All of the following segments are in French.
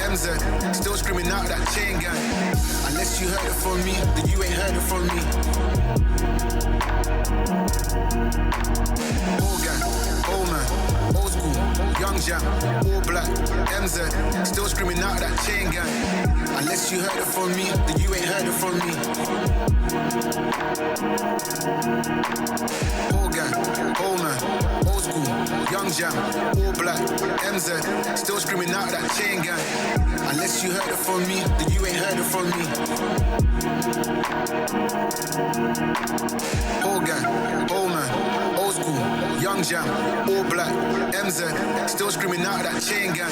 MZ, still screaming out that chain gang. Unless you heard it from me, then you ain't heard it from me. Old gang, old man, old school, young jam, all black, MZ, still screaming out that chain gang. Unless you heard it from me, then you ain't heard it from me. Old gang, old man, old school, young jam, all black, MZ, still screaming out that chain gang. Unless you heard it from me, then you ain't heard it from me. Old gang, old man, old school, young jam, all black, MZ, still screaming out that chain gang.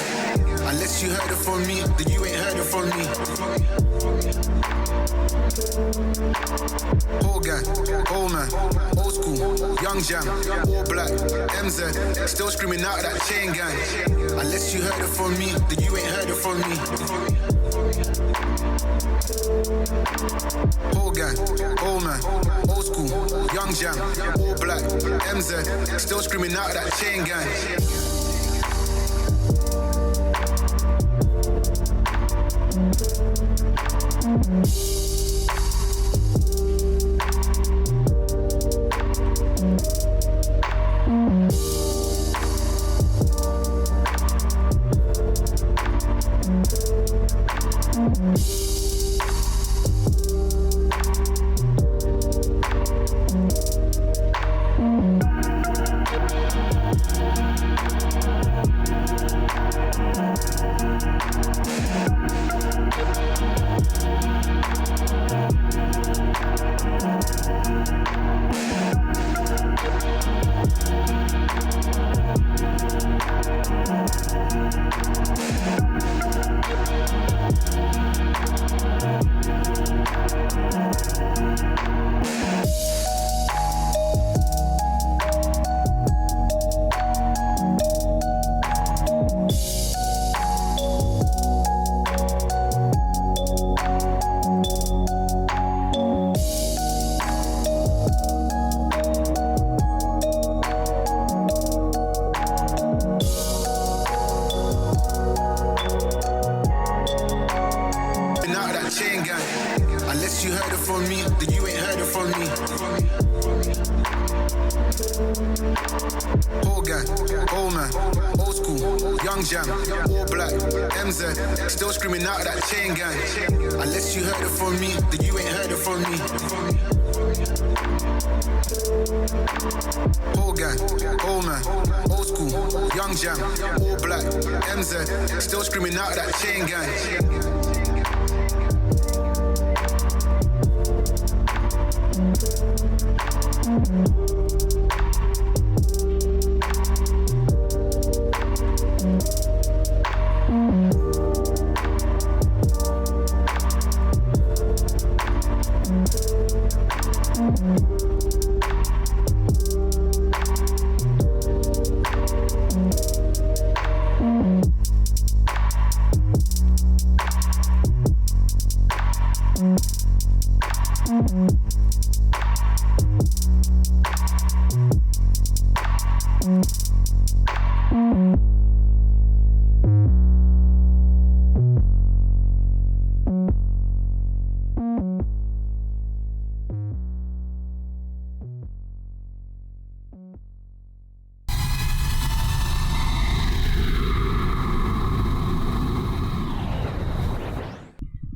Unless you heard it from me, then you ain't heard it from me. Old gang, old man, old school, young jam, all black, MZ, still screaming out that chain gang. Unless you heard it from me, then you ain't heard it from me. Old gang, old man, old school, young jam, all black, MZ, still screaming out that chain gang. Still screaming out that chain gang. Unless you heard it from me, then you ain't heard it from me. Old gang, old man, old school, young jam, all black, MZ, still screaming out that chain gang.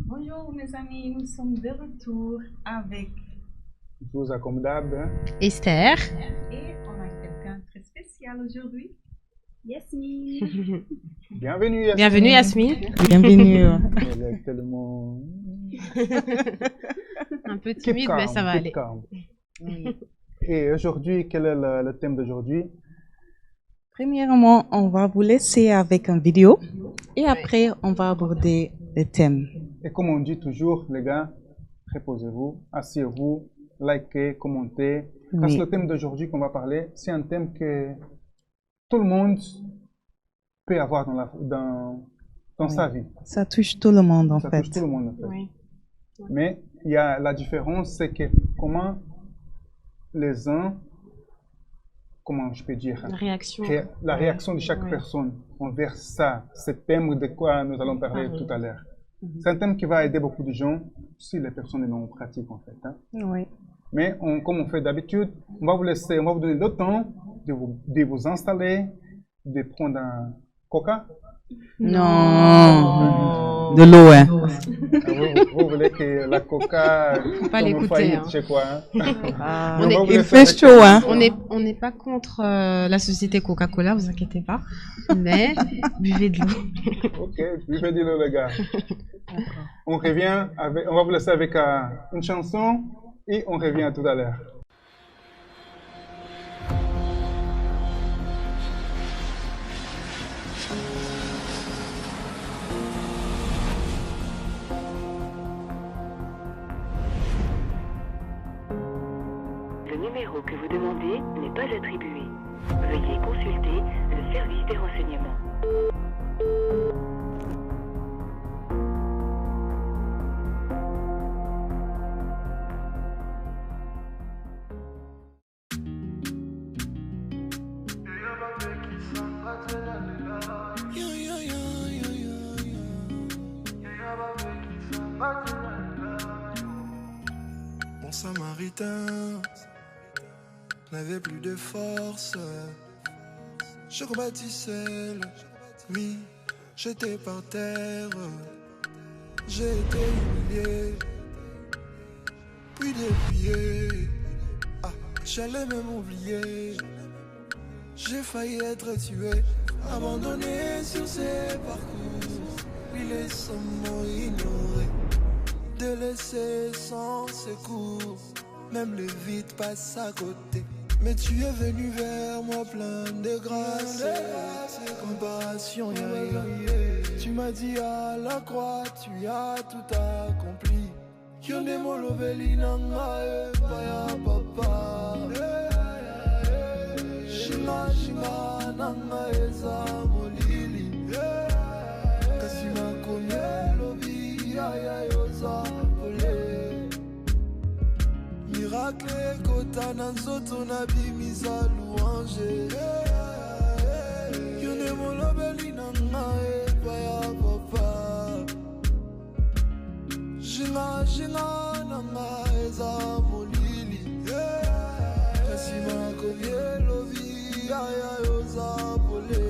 Bonjour mes amis, nous sommes de retour avec Zouza comme d'hab, hein? Esther. Et on a quelqu'un de très spécial aujourd'hui. Yasmine. Bienvenue Yasmine. Bienvenue Yasmine. Bienvenue. Elle est tellement... Un peu timide, mais ça va aller. Et aujourd'hui, quel est le thème d'aujourd'hui? Premièrement, on va vous laisser avec une vidéo et après, on va aborder le thème. Et comme on dit toujours, les gars, reposez-vous, asseyez-vous, likez, commentez. Parce que le thème d'aujourd'hui qu'on va parler, c'est un thème que tout le monde peut avoir dans sa vie. Ça touche tout le monde en Ça fait. touche tout le monde en fait. Oui. Mais il y a la différence, c'est que comment comment je peux dire, la réaction de chaque personne envers ça, ce thème de quoi nous allons parler tout à l'heure. C'est un thème qui va aider beaucoup de gens, si les personnes l'ont en pratique en fait. Hein. Oui. Mais comme on fait d'habitude, on va vous donner le temps de vous installer, de prendre un coca. Non, de l'eau, hein. Vous voulez que la coca pas l'écouter, hein. Je sais quoi, hein. Il fait chaud, hein. On n'est pas contre la société Coca-Cola, vous inquiétez pas, mais buvez de l'eau. Ok, buvez de l'eau les gars. On va vous laisser avec une chanson et on revient tout à l'heure. Le numéro que vous demandez n'est pas attribué. Veuillez consulter le service des renseignements. Mon samaritain n'avait plus de force. Je combattis seul, oui, j'étais par terre. J'ai été humilié, puis déplié. J'allais même oublier. J'ai failli être tué, abandonné sur ces parcours. Il est sommement ignoré, délaissé sans secours. Même le vide passe à côté. Mais tu es venu vers moi plein de grâce et compassion. Tu m'as dit à la croix, tu as tout accompli. Yonde molobeli nanga baya papa. Shinga shinga nanga eza molili. Kasima komye lobi ya yoza pole. Miracle kota na nzoto na bimisa louange. Yone molobeli nanga baya papa. Jinga jinga nanga eza molili. Kasima komye lobi ya yoza pole.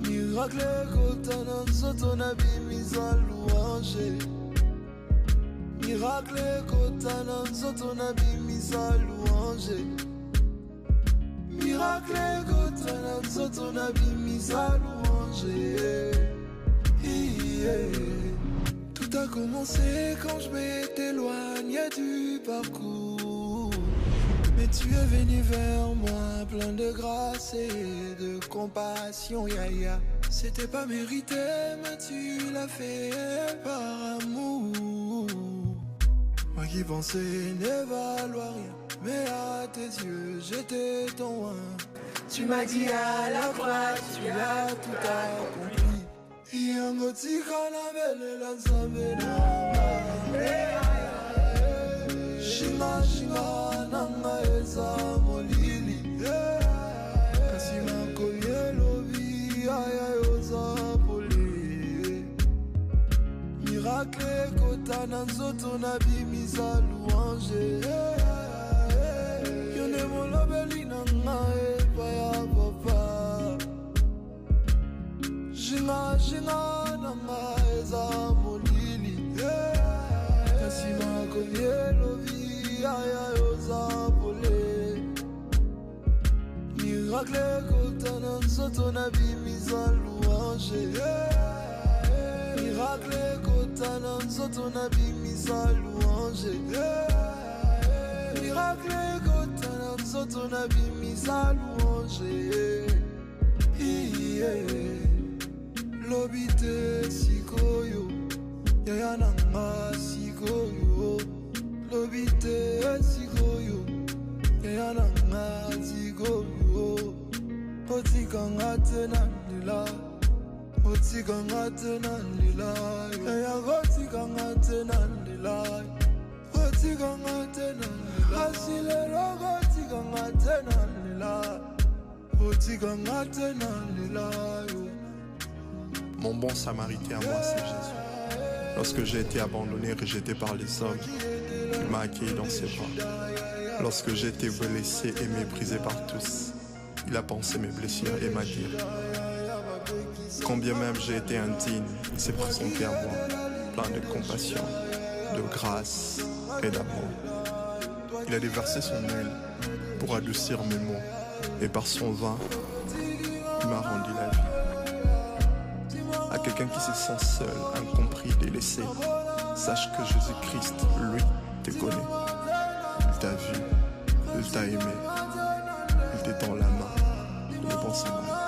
Miracle kota na nzoto na bimisa louange. Miracle kota na nzoto na bimisa louange. Miracle kota na nzoto na bimisa louange. Tout a commencé quand je m'éloignais du parcours. Mais tu es venu vers moi plein de grâce et de compassion, ya. C'était pas mérité, mais tu l'as fait par amour. Moi qui pensais ne valoir rien, mais à tes yeux j'étais ton roi. Tu m'as dit à la croix, tu as tout accompli. Yango tikana bele la nzambela. Shinga shinga nanga eza molili. Kasima koye lobi aya yoza pole. Miracle kota na nzoto na bimisa louange. Yone molobeli nanga baya papa. Jinga jinga nanga eza molili. Kasima koye lobi aya yoza pole. Miracle kota na nzoto na bimisa louange. Miracle kota na nzoto na bimisa louange. Miracle kota na nzoto na bimisa louange. Lobite sikoyo, yaya nanga sikoyo. Lobite sikoyo, yaya nanga sikoyo. Otikanga tena nila, otikanga tena nila. Yaya otikanga tena nila, Mon bon samaritain à moi, c'est Jésus. Lorsque j'ai été abandonné et rejeté par les hommes, il m'a accueilli dans ses bras. Lorsque j'ai été blessé et méprisé par tous, il a pensé mes blessures et m'a dit, quand bien même j'ai été indigne, il s'est présenté à moi, plein de compassion, de grâce et d'amour. Il a déversé son huile pour adoucir mes maux, et par son vin, il m'a rendu la vie. À quelqu'un qui se sent seul, incompris, délaissé, sache que Jésus-Christ, lui, te connaît. Il t'a vu, il t'a aimé, il t'étend la main, le bon samaritain.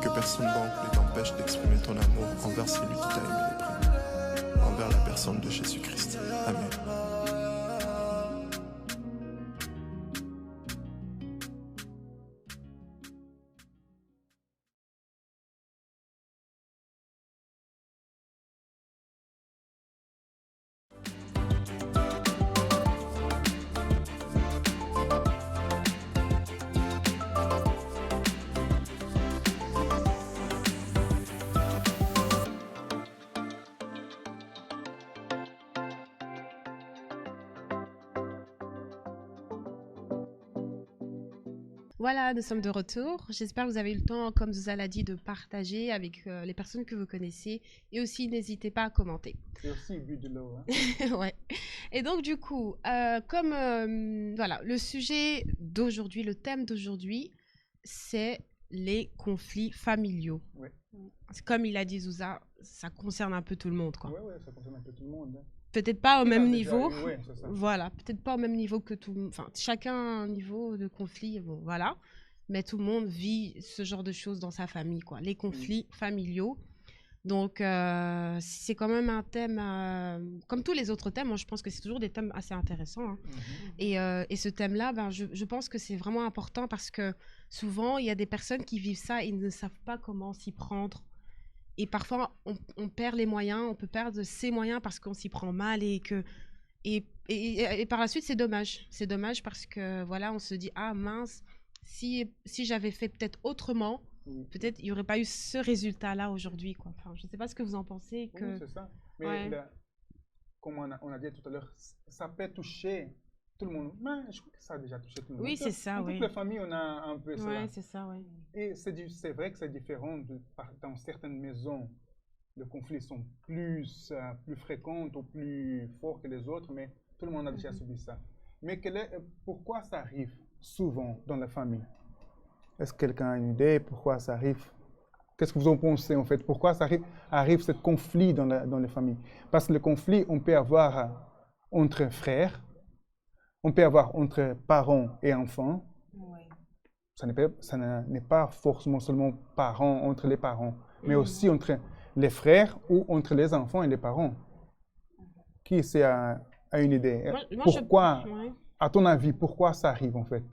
Que personne donc ne t'empêche d'exprimer ton amour envers celui qui t'a aimé les premiers, envers la personne de Jésus-Christ. Amen. Voilà, nous sommes de retour. J'espère que vous avez eu le temps, comme Zouza l'a dit, de partager avec les personnes que vous connaissez. Et aussi, n'hésitez pas à commenter. Et aussi, but de l'eau. Hein. Ouais. Et donc, du coup, voilà, le sujet d'aujourd'hui, le thème d'aujourd'hui, c'est les conflits familiaux. Ouais. Comme il a dit Zouza, ça concerne un peu tout le monde, quoi. Oui, ça concerne un peu tout le monde. Hein. Peut-être pas au même niveau. Oui, c'est ça. Voilà, peut-être pas au même niveau que tout le monde. Enfin, chacun a un niveau de conflit, bon, voilà. Mais tout le monde vit ce genre de choses dans sa famille, quoi. Les conflits familiaux. Donc, c'est quand même un thème, comme tous les autres thèmes, moi, je pense que c'est toujours des thèmes assez intéressants. Hein. Et ce thème-là, ben, je pense que c'est vraiment important parce que souvent, il y a des personnes qui vivent ça et ils ne savent pas comment s'y prendre. Et parfois, on perd les moyens, on peut perdre ses moyens parce qu'on s'y prend mal et par la suite, c'est dommage. C'est dommage parce que, voilà, on se dit, ah mince, si j'avais fait peut-être autrement, peut-être il n'y aurait pas eu ce résultat-là aujourd'hui, quoi. Enfin, je ne sais pas ce que vous en pensez. Oui, c'est ça. Mais ouais. là, comme on a dit tout à l'heure, ça peut toucher tout le monde. Mais je crois que ça a déjà touché tout le monde. Oui, c'est ça, dans oui. toutes les familles, on a un peu ça. Oui, c'est ça, oui. Et c'est vrai que c'est différent. Dans certaines maisons, les conflits sont plus fréquents ou plus forts que les autres, mais tout le monde a déjà subi ça. Mais pourquoi ça arrive souvent dans la famille? Est-ce que quelqu'un a une idée pourquoi ça arrive? Qu'est-ce que vous en pensez en fait? Pourquoi ça arrive ce conflit dans les familles? Parce que le conflit, on peut avoir entre frères, on peut avoir entre parents et enfants. Oui. Ça n'est pas forcément seulement parents entre les parents, mais aussi entre les frères ou entre les enfants et les parents. Qui a une idée? Pourquoi, à ton avis, pourquoi ça arrive en fait?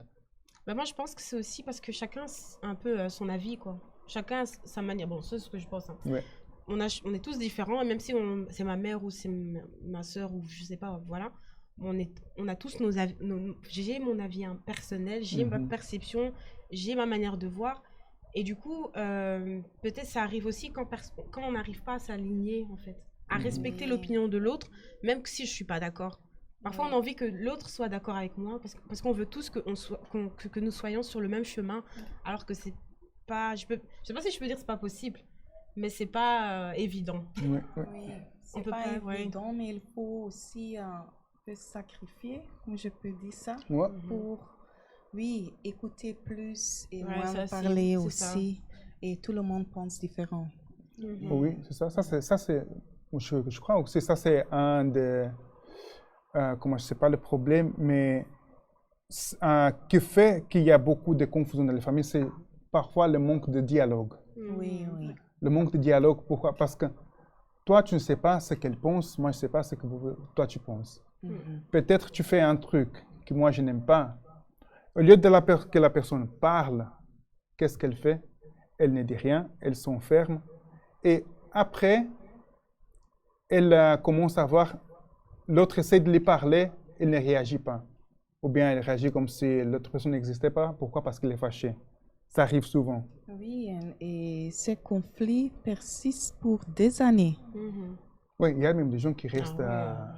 Ben moi, je pense que c'est aussi parce que chacun a un peu son avis, quoi. Chacun a sa manière. Bon, c'est ce que je pense. Hein. Ouais. On est tous différents, et même si c'est ma mère ou c'est ma soeur ou je sais pas, voilà. On a tous nos avis. J'ai mon avis personnel, j'ai ma perception, j'ai ma manière de voir. Et du coup, peut-être ça arrive aussi quand on n'arrive pas à s'aligner, en fait, à respecter l'opinion de l'autre, même si je ne suis pas d'accord. Parfois, on a envie que l'autre soit d'accord avec moi, parce qu'on veut tous que nous soyons sur le même chemin, alors que c'est pas... Je sais pas si je peux dire que c'est pas possible, mais c'est pas évident. Oui, c'est pas évident, mais il faut aussi se sacrifier, comme je peux dire ça, pour... Oui, écouter plus et moins parler aussi. Ça. Et tout le monde pense différent. Oui, c'est ça. Je crois aussi ça, c'est un des... comment je sais pas le problème, mais qui fait qu'il y a beaucoup de confusion dans les familles, c'est parfois le manque de dialogue. Oui. Le manque de dialogue, pourquoi? Parce que toi, tu ne sais pas ce qu'elle pense, moi, je ne sais pas ce que toi, tu penses. Peut-être tu fais un truc que moi, je n'aime pas. Au lieu que la personne parle, qu'est-ce qu'elle fait? Elle ne dit rien, elle s'enferme. Et après, elle commence à voir, l'autre essaie de lui parler, elle ne réagit pas. Ou bien elle réagit comme si l'autre personne n'existait pas. Pourquoi? Parce qu'elle est fâchée. Ça arrive souvent. Oui, et ces conflits persistent pour des années. Oui, il y a même des gens qui restent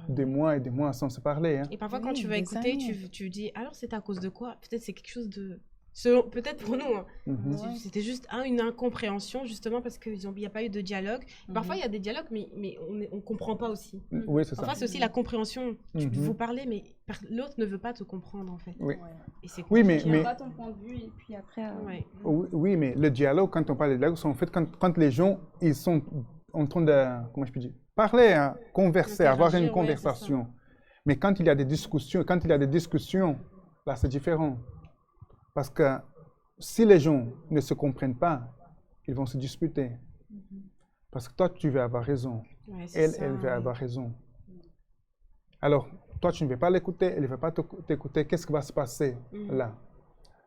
des mois et des mois sans se parler. Hein. Et parfois, quand tu vas écouter, tu dis, alors c'est à cause de quoi? Peut-être c'est quelque chose de... Peut-être pour nous, hein. C'était juste une incompréhension, justement, parce qu'il n'y a pas eu de dialogue. Parfois, il y a des dialogues, mais on ne comprend pas aussi. Oui, c'est ça. Parfois, c'est aussi la compréhension. Tu veux parler, mais l'autre ne veut pas te comprendre, en fait. Oui, et c'est mais... Tu n'as pas ton point de vue, et puis après... Oui, mais le dialogue, quand on parle de dialogue, c'est en fait quand les gens, ils sont en train de... Comment je peux dire? Parler, hein, converser, avoir une conversation. Mais quand il y a des discussions, là, c'est différent. Parce que si les gens ne se comprennent pas, ils vont se disputer. Parce que toi, tu veux avoir raison. Elle veut avoir raison. Alors, toi, tu ne veux pas l'écouter, elle ne veut pas t'écouter. Qu'est-ce qui va se passer là?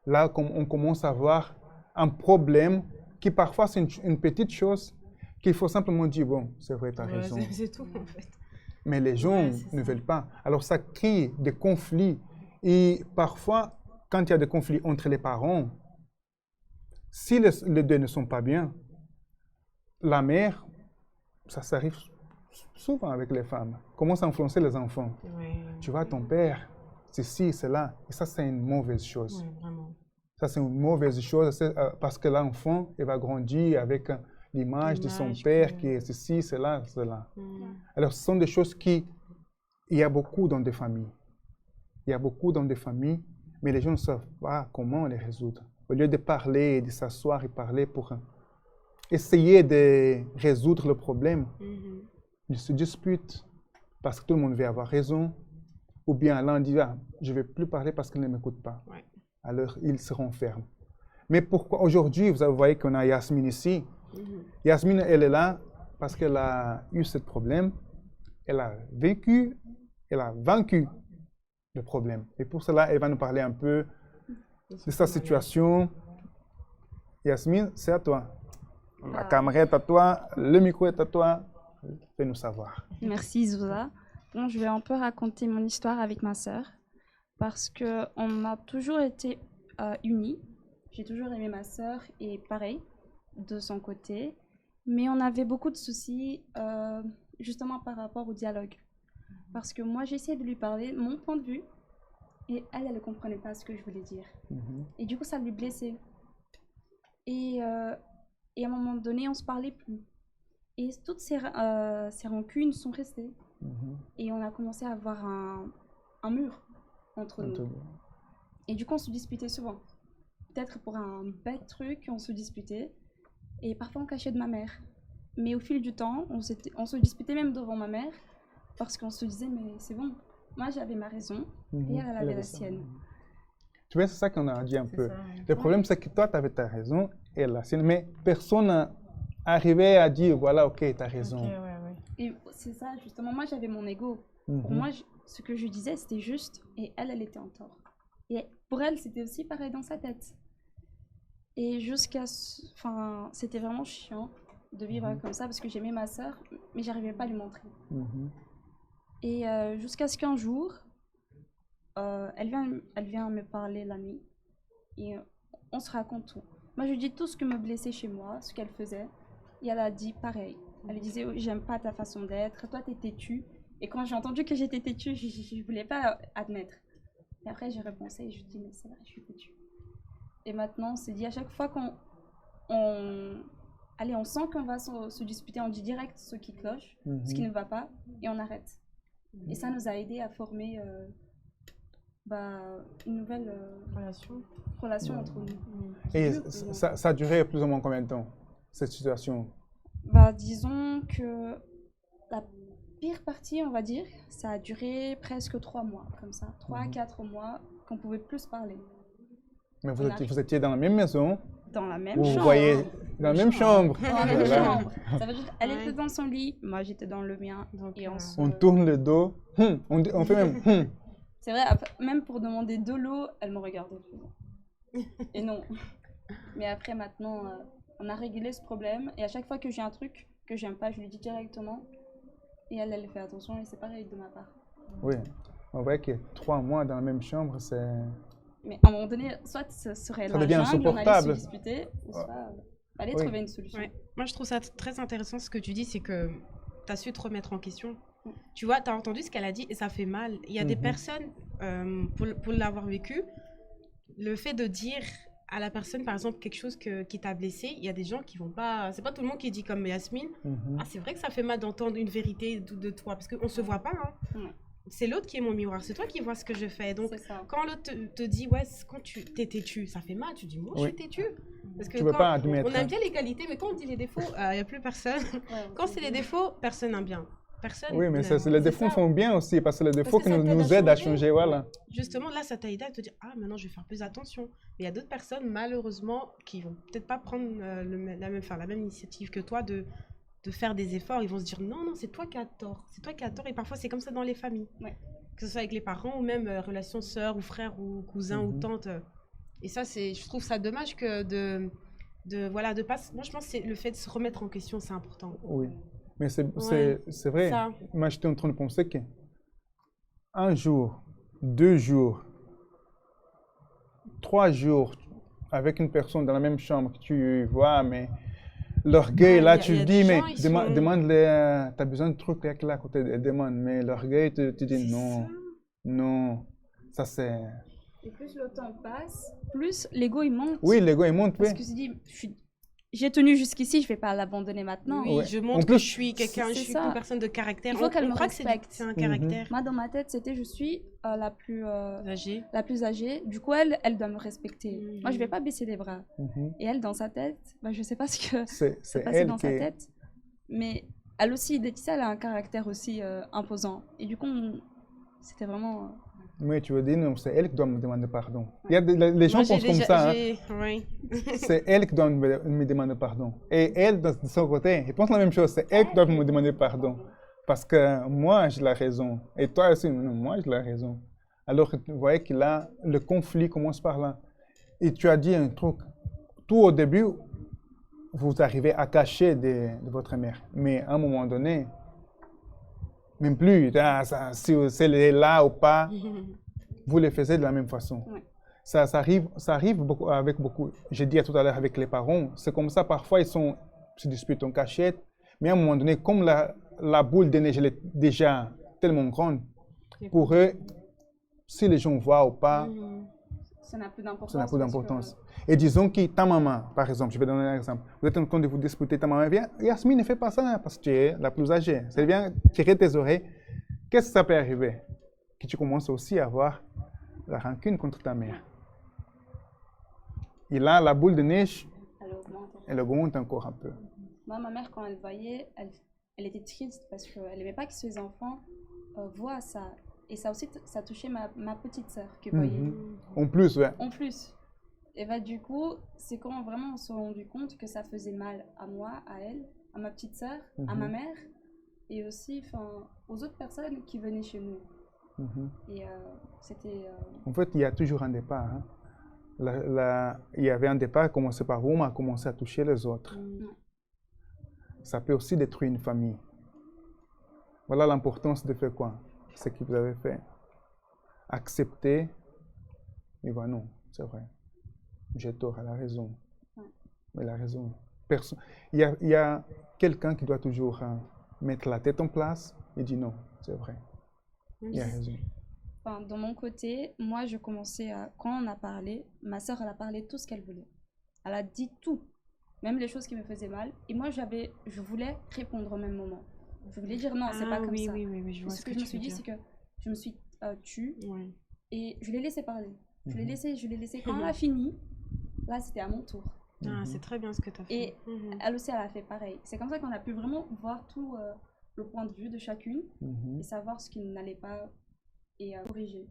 Là, on commence à avoir un problème qui parfois, c'est une petite chose qu'il faut simplement dire, bon, c'est vrai, tu as raison. C'est tout, en fait. Mais les gens ne veulent pas. Alors, ça crée des conflits. Et parfois, quand il y a des conflits entre les parents, si les deux ne sont pas bien, la mère, ça arrive souvent avec les femmes, commence à influencer les enfants. Tu vois, ton père, c'est ci, c'est là. Et ça, c'est une mauvaise chose. Vraiment. Ça, c'est une mauvaise chose parce que l'enfant, il va grandir avec l'image de son père qui est ceci, c'est là, c'est là. Alors, ce sont des choses il y a beaucoup dans des familles. Il y a beaucoup dans des familles, mais les gens ne savent pas comment les résoudre. Au lieu de parler, de s'asseoir et parler pour essayer de résoudre le problème, ils se disputent parce que tout le monde veut avoir raison. Ou bien l'un dit, je ne vais plus parler parce qu'il ne m'écoute pas. Alors, ils se renferment. Mais pourquoi aujourd'hui, vous voyez qu'on a Yasmine ici. Yasmine, elle est là parce qu'elle a eu ce problème. Elle a vécu, elle a vaincu le problème. Et pour cela, elle va nous parler un peu de sa situation. Yasmine, c'est à toi. La caméra est à toi, le micro est à toi. Fais-nous savoir. Merci Zouza. Bon, je vais un peu raconter mon histoire avec ma sœur parce qu'on a toujours été unis. J'ai toujours aimé ma sœur et pareil, de son côté. Mais on avait beaucoup de soucis justement par rapport au dialogue. Parce que moi, j'essayais de lui parler mon point de vue et elle ne comprenait pas ce que je voulais dire. Et du coup, ça lui blessait. Et à un moment donné, on ne se parlait plus. Et toutes ces rancunes sont restées. Et on a commencé à avoir un mur entre nous. Et du coup, on se disputait souvent. Peut-être pour un bête truc, on se disputait. Et parfois, on cachait de ma mère. Mais au fil du temps, on se disputait même devant ma mère. Parce qu'on se disait, mais c'est bon, moi j'avais ma raison et elle avait la sienne. Tu vois, c'est ça qu'on a dit un peu. Le problème, c'est que toi, tu avais ta raison et elle la sienne. Mais personne n'arrivait à dire, voilà, ok, tu as raison. Et c'est ça, justement. Moi, j'avais mon ego. Pour moi, ce que je disais, c'était juste et elle était en tort. Et pour elle, c'était aussi pareil dans sa tête. Et enfin, c'était vraiment chiant de vivre comme ça parce que j'aimais ma sœur, mais j'arrivais pas à lui montrer. Et jusqu'à ce qu'un jour, elle vient me parler la nuit et on se raconte tout. Moi, je lui dis tout ce que me blessait chez moi, ce qu'elle faisait. Et elle a dit pareil. Elle disait, oh, j'aime pas ta façon d'être, toi, t'es têtue. Et quand j'ai entendu que j'étais têtue, je voulais pas admettre. Et après, j'ai repensé et je dis, mais c'est vrai, je suis têtue. Et maintenant, on s'est dit, à chaque fois on sent qu'on va se disputer, on dit direct ce qui cloche, ce qui ne va pas, et on arrête. Et ça nous a aidé à former une nouvelle relation entre nous. Et ça a duré plus ou moins combien de temps, cette situation? Disons que la pire partie, on va dire, ça a duré presque 3 mois, comme ça. 3 à 4 mois qu'on pouvait plus parler. Mais vous étiez dans la même maison? Dans la même chambre. Vous voyez, dans la même chambre. Dans la même chambre. Ça veut dire elle était dans son lit, moi j'étais dans le mien. Donc, et on tourne le dos, on fait même. C'est vrai, même pour demander de l'eau, elle me regardait. Et non. Mais après, maintenant, on a réglé ce problème. Et à chaque fois que j'ai un truc que j'aime pas, je lui dis directement. et elle fait attention et c'est pareil de ma part. Oui, on voit que 3 mois dans la même chambre, c'est... Mais à un moment donné, soit ce serait ça devient insupportable. On allait se disputer, ou soit aller trouver une solution. Ouais. Moi, je trouve ça très intéressant ce que tu dis, c'est que tu as su te remettre en question. Tu vois, tu as entendu ce qu'elle a dit et ça fait mal. Il y a des personnes, pour l'avoir vécu, le fait de dire à la personne, par exemple, quelque chose qui t'a blessé, il y a des gens qui vont pas... C'est pas tout le monde qui dit comme Yasmine. Ah, c'est vrai que ça fait mal d'entendre une vérité de toi, parce qu'on se voit pas. Hein. C'est l'autre qui est mon miroir, c'est toi qui vois ce que je fais. Donc, quand l'autre te dit, ouais, quand tu t'es têtu, ça fait mal, tu dis, moi, je suis têtu. Parce que on aime bien les qualités, mais quand on dit les défauts, il n'y a plus personne. Quand c'est les défauts, personne n'aime bien. Personne. Oui, mais les défauts font bien aussi, parce que les défauts qui nous aident à changer, voilà. Justement, là, ça t'a aidé à te dire, ah, maintenant, je vais faire plus attention. Mais il y a d'autres personnes, malheureusement, qui vont peut-être pas prendre la même initiative que toi de faire des efforts. Ils vont se dire, non, c'est toi qui as tort. C'est toi qui as tort. Et parfois, c'est comme ça dans les familles. Que ce soit avec les parents ou même relations sœurs ou frères ou cousins ou tantes. Et ça, je trouve ça dommage que de pas... Moi, je pense que le fait de se remettre en question, c'est important. Oui. Mais c'est vrai. Ça. Moi, j'étais en train de penser que 1 jour, 2 jours, 3 jours avec une personne dans la même chambre que tu vois, mais l'orgueil, là, tu dis, mais demande-les, tu as besoin de trucs là à côté, demande, mais l'orgueil te dit non, ça c'est... Et plus le temps passe, plus l'ego il monte. Oui, l'ego il monte, parce que je dis, j'ai tenu jusqu'ici, je ne vais pas l'abandonner maintenant. Oui, je montre que je suis quelqu'un, je suis une personne de caractère. Il faut qu'elle me respecte. C'est un caractère. Moi, dans ma tête, c'était je suis la plus âgée. Du coup, elle doit me respecter. Moi, je ne vais pas baisser les bras. Et elle, dans sa tête, je ne sais pas ce que c'est passé dans sa tête. Mais elle aussi, Laetitia, elle a un caractère aussi imposant. Et du coup, c'était vraiment... Oui, tu veux dire, non, c'est elle qui doit me demander pardon. Il y a les gens pensent comme ça. Oui. C'est elle qui doit me demander pardon. Et elle, de son côté, elle pense la même chose. C'est elle qui doit me demander pardon. Parce que moi, j'ai la raison. Et toi aussi, non, moi, j'ai la raison. Alors, vous voyez que là, le conflit commence par là. Et tu as dit un truc. Tout au début, vous arrivez à cacher de votre mère. Mais à un moment donné, même plus, si elle est là ou pas, vous le faites de la même façon. Ça arrive beaucoup, avec beaucoup. J'ai dit tout à l'heure avec les parents, c'est comme ça, parfois ils se disputent en cachette, mais à un moment donné, comme la boule de neige elle est déjà tellement grande, pour eux, si les gens voient ou pas, ça n'a plus d'importance. Et disons que ta maman, par exemple, je vais donner un exemple, vous êtes en train de vous disputer, ta maman vient, Yasmine ne fait pas ça parce que tu es la plus âgée. Ça vient tirer tes oreilles. Qu'est-ce que ça peut arriver? Que tu commences aussi à avoir la rancune contre ta mère. Et là, la boule de neige, elle augmente encore un peu. Moi, ma mère, quand elle voyait, elle était triste parce qu'elle n'aimait pas que ses enfants voient ça. Et ça aussi, ça touchait ma petite sœur qui voyait. En plus, ouais. En plus. Et du coup, c'est quand vraiment on s'est rendu compte que ça faisait mal à moi, à elle, à ma petite sœur, à ma mère, et aussi aux autres personnes qui venaient chez nous. Et c'était... En fait, il y a toujours un départ. Hein. Il y avait un départ, commencé par vous, mais a commencé à toucher les autres. Ça peut aussi détruire une famille. Voilà l'importance de faire quoi? Ce que vous avez fait. Accepter, et voilà, non, c'est vrai. J'ai tort, elle a raison. Elle a raison. Il y a quelqu'un qui doit toujours mettre la tête en place et dire non, c'est vrai. Il a raison. Dans mon côté, moi, je commençais à... Quand on a parlé, ma sœur, elle a parlé tout ce qu'elle voulait. Elle a dit tout, même les choses qui me faisaient mal. Et moi, je voulais répondre au même moment. Je voulais dire non, c'est pas comme ça. Oui, je vois ce que je me suis dit, c'est que je me suis tue et je l'ai laissé parler. Je l'ai laissé. Quand elle a fini, là, c'était à mon tour. C'est très bien ce que tu as fait. Et elle aussi, elle a fait pareil. C'est comme ça qu'on a pu vraiment voir tout le point de vue de chacune et savoir ce qui n'allait pas et corriger.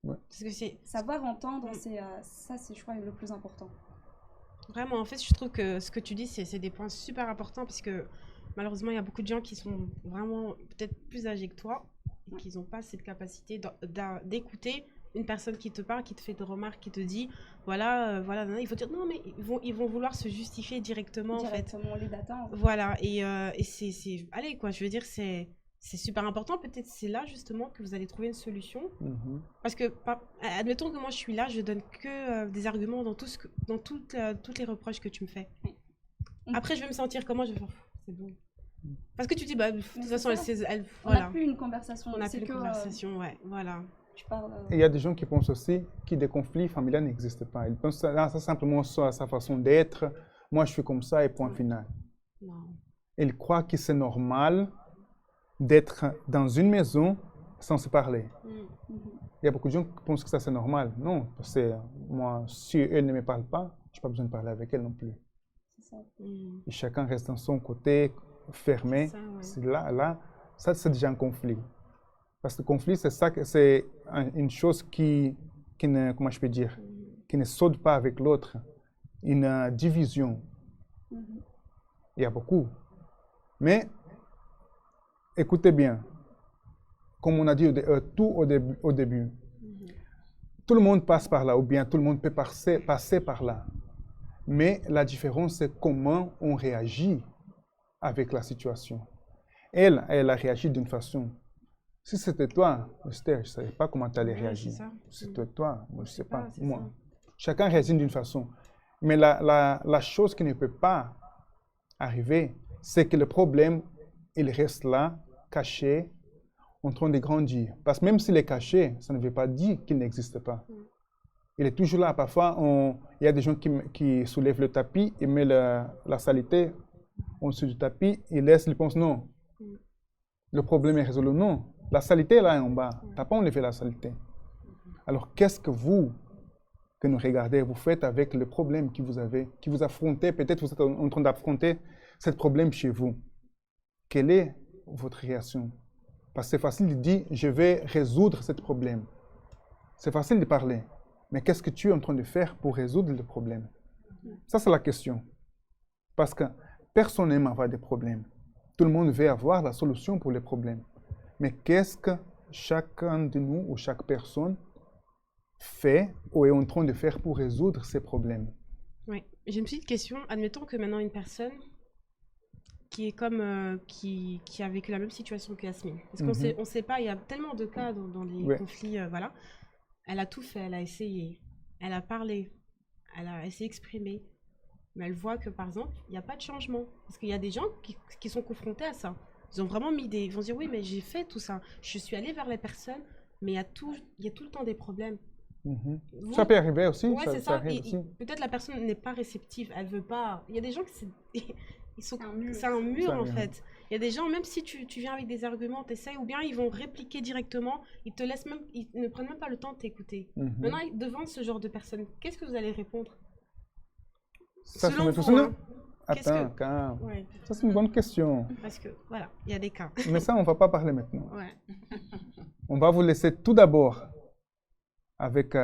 Parce que savoir entendre, ça, c'est, je crois, le plus important. Vraiment, en fait, je trouve que ce que tu dis, c'est des points super importants parce que malheureusement, il y a beaucoup de gens qui sont vraiment peut-être plus âgés que toi et qui n'ont pas cette capacité d'écouter une personne qui te parle, qui te fait des remarques, qui te dit voilà, il faut dire non, mais ils vont vouloir se justifier directement en fait. Au lieu d'attendre. Voilà, et c'est allez quoi, je veux dire, c'est c'est super important. Peut-être c'est là justement que vous allez trouver une solution. Parce que, admettons que moi je suis là, je donne que des arguments dans toutes les reproches que tu me fais. Après, je vais me sentir comment, je vais faire, c'est bon. Parce que tu dis, bah, de toute façon, on n'a plus une conversation. On n'a plus une conversation, ouais, voilà. Et il y a des gens qui pensent aussi que des conflits familiaux n'existent pas. Ils pensent ça simplement sur sa façon d'être. Moi, je suis comme ça et point final. Non. Ils croient que c'est normal d'être dans une maison sans se parler. Il y a beaucoup de gens qui pensent que ça c'est normal. Non, moi, si elle ne me parle pas, je n'ai pas besoin de parler avec elle non plus. C'est ça. Et chacun reste dans son côté fermé. Ça, ouais. C'est là, ça c'est déjà un conflit. Parce que le conflit, c'est une chose qui ne, comment je peux dire, qui ne saute pas avec l'autre. Une division. Il y a beaucoup. Mais écoutez bien, comme on a dit tout au début, tout le monde passe par là, ou bien tout le monde peut passer par là. Mais la différence, c'est comment on réagit avec la situation. Elle a réagi d'une façon. Si c'était toi, Esther, je ne savais pas comment tu allais réagir. C'était toi, moi, je ne sais pas, moi. Ça. Chacun réagit d'une façon. Mais la chose qui ne peut pas arriver, c'est que le problème, il reste là, caché, en train de grandir. Parce que même s'il est caché, ça ne veut pas dire qu'il n'existe pas. Il est toujours là. Parfois, il y a des gens qui soulèvent le tapis, ils mettent la saleté en dessous du tapis, ils pensent non. Le problème est résolu. Non, la saleté est là en bas. Tu n'as pas enlevé la saleté. Alors, qu'est-ce que vous, que nous regardez, vous faites avec le problème que vous avez, que vous affrontez? Peut-être vous êtes en train d'affronter ce problème chez vous. Quelle est votre réaction? Parce que c'est facile de dire, je vais résoudre ce problème. C'est facile de parler. Mais qu'est-ce que tu es en train de faire pour résoudre le problème? Ça, c'est la question. Parce que personne n'aime avoir des problèmes. Tout le monde veut avoir la solution pour les problèmes. Mais qu'est-ce que chacun de nous ou chaque personne fait ou est en train de faire pour résoudre ces problèmes? Oui, j'ai une petite question. Admettons que maintenant une personne qui est comme qui a vécu la même situation que Yasmine. Parce qu'on sait pas, il y a tellement de cas dans les conflits, voilà. Elle a tout fait, elle a essayé, elle a parlé, elle a essayé d'exprimer, mais elle voit que par exemple, il n'y a pas de changement. Parce qu'il y a des gens qui sont confrontés à ça. Ils ont vraiment ils vont dire oui, mais j'ai fait tout ça. Je suis allée vers les personnes, mais il y a tout le temps des problèmes. Ça peut arriver aussi. Oui, c'est ça. Peut-être la personne n'est pas réceptive, elle veut pas. Il y a des gens qui c'est un mur en fait. Il y a des gens, même si tu viens avec des arguments, t'essayes, ou bien ils vont répliquer directement, ils ne prennent même pas le temps de t'écouter. Maintenant, devant ce genre de personnes, qu'est-ce que vous allez répondre? Ça, selon vous, hein, attends, ça c'est une bonne question. Parce que, voilà, il y a des cas. Mais ça, on ne va pas parler maintenant. Ouais. On va vous laisser tout d'abord avec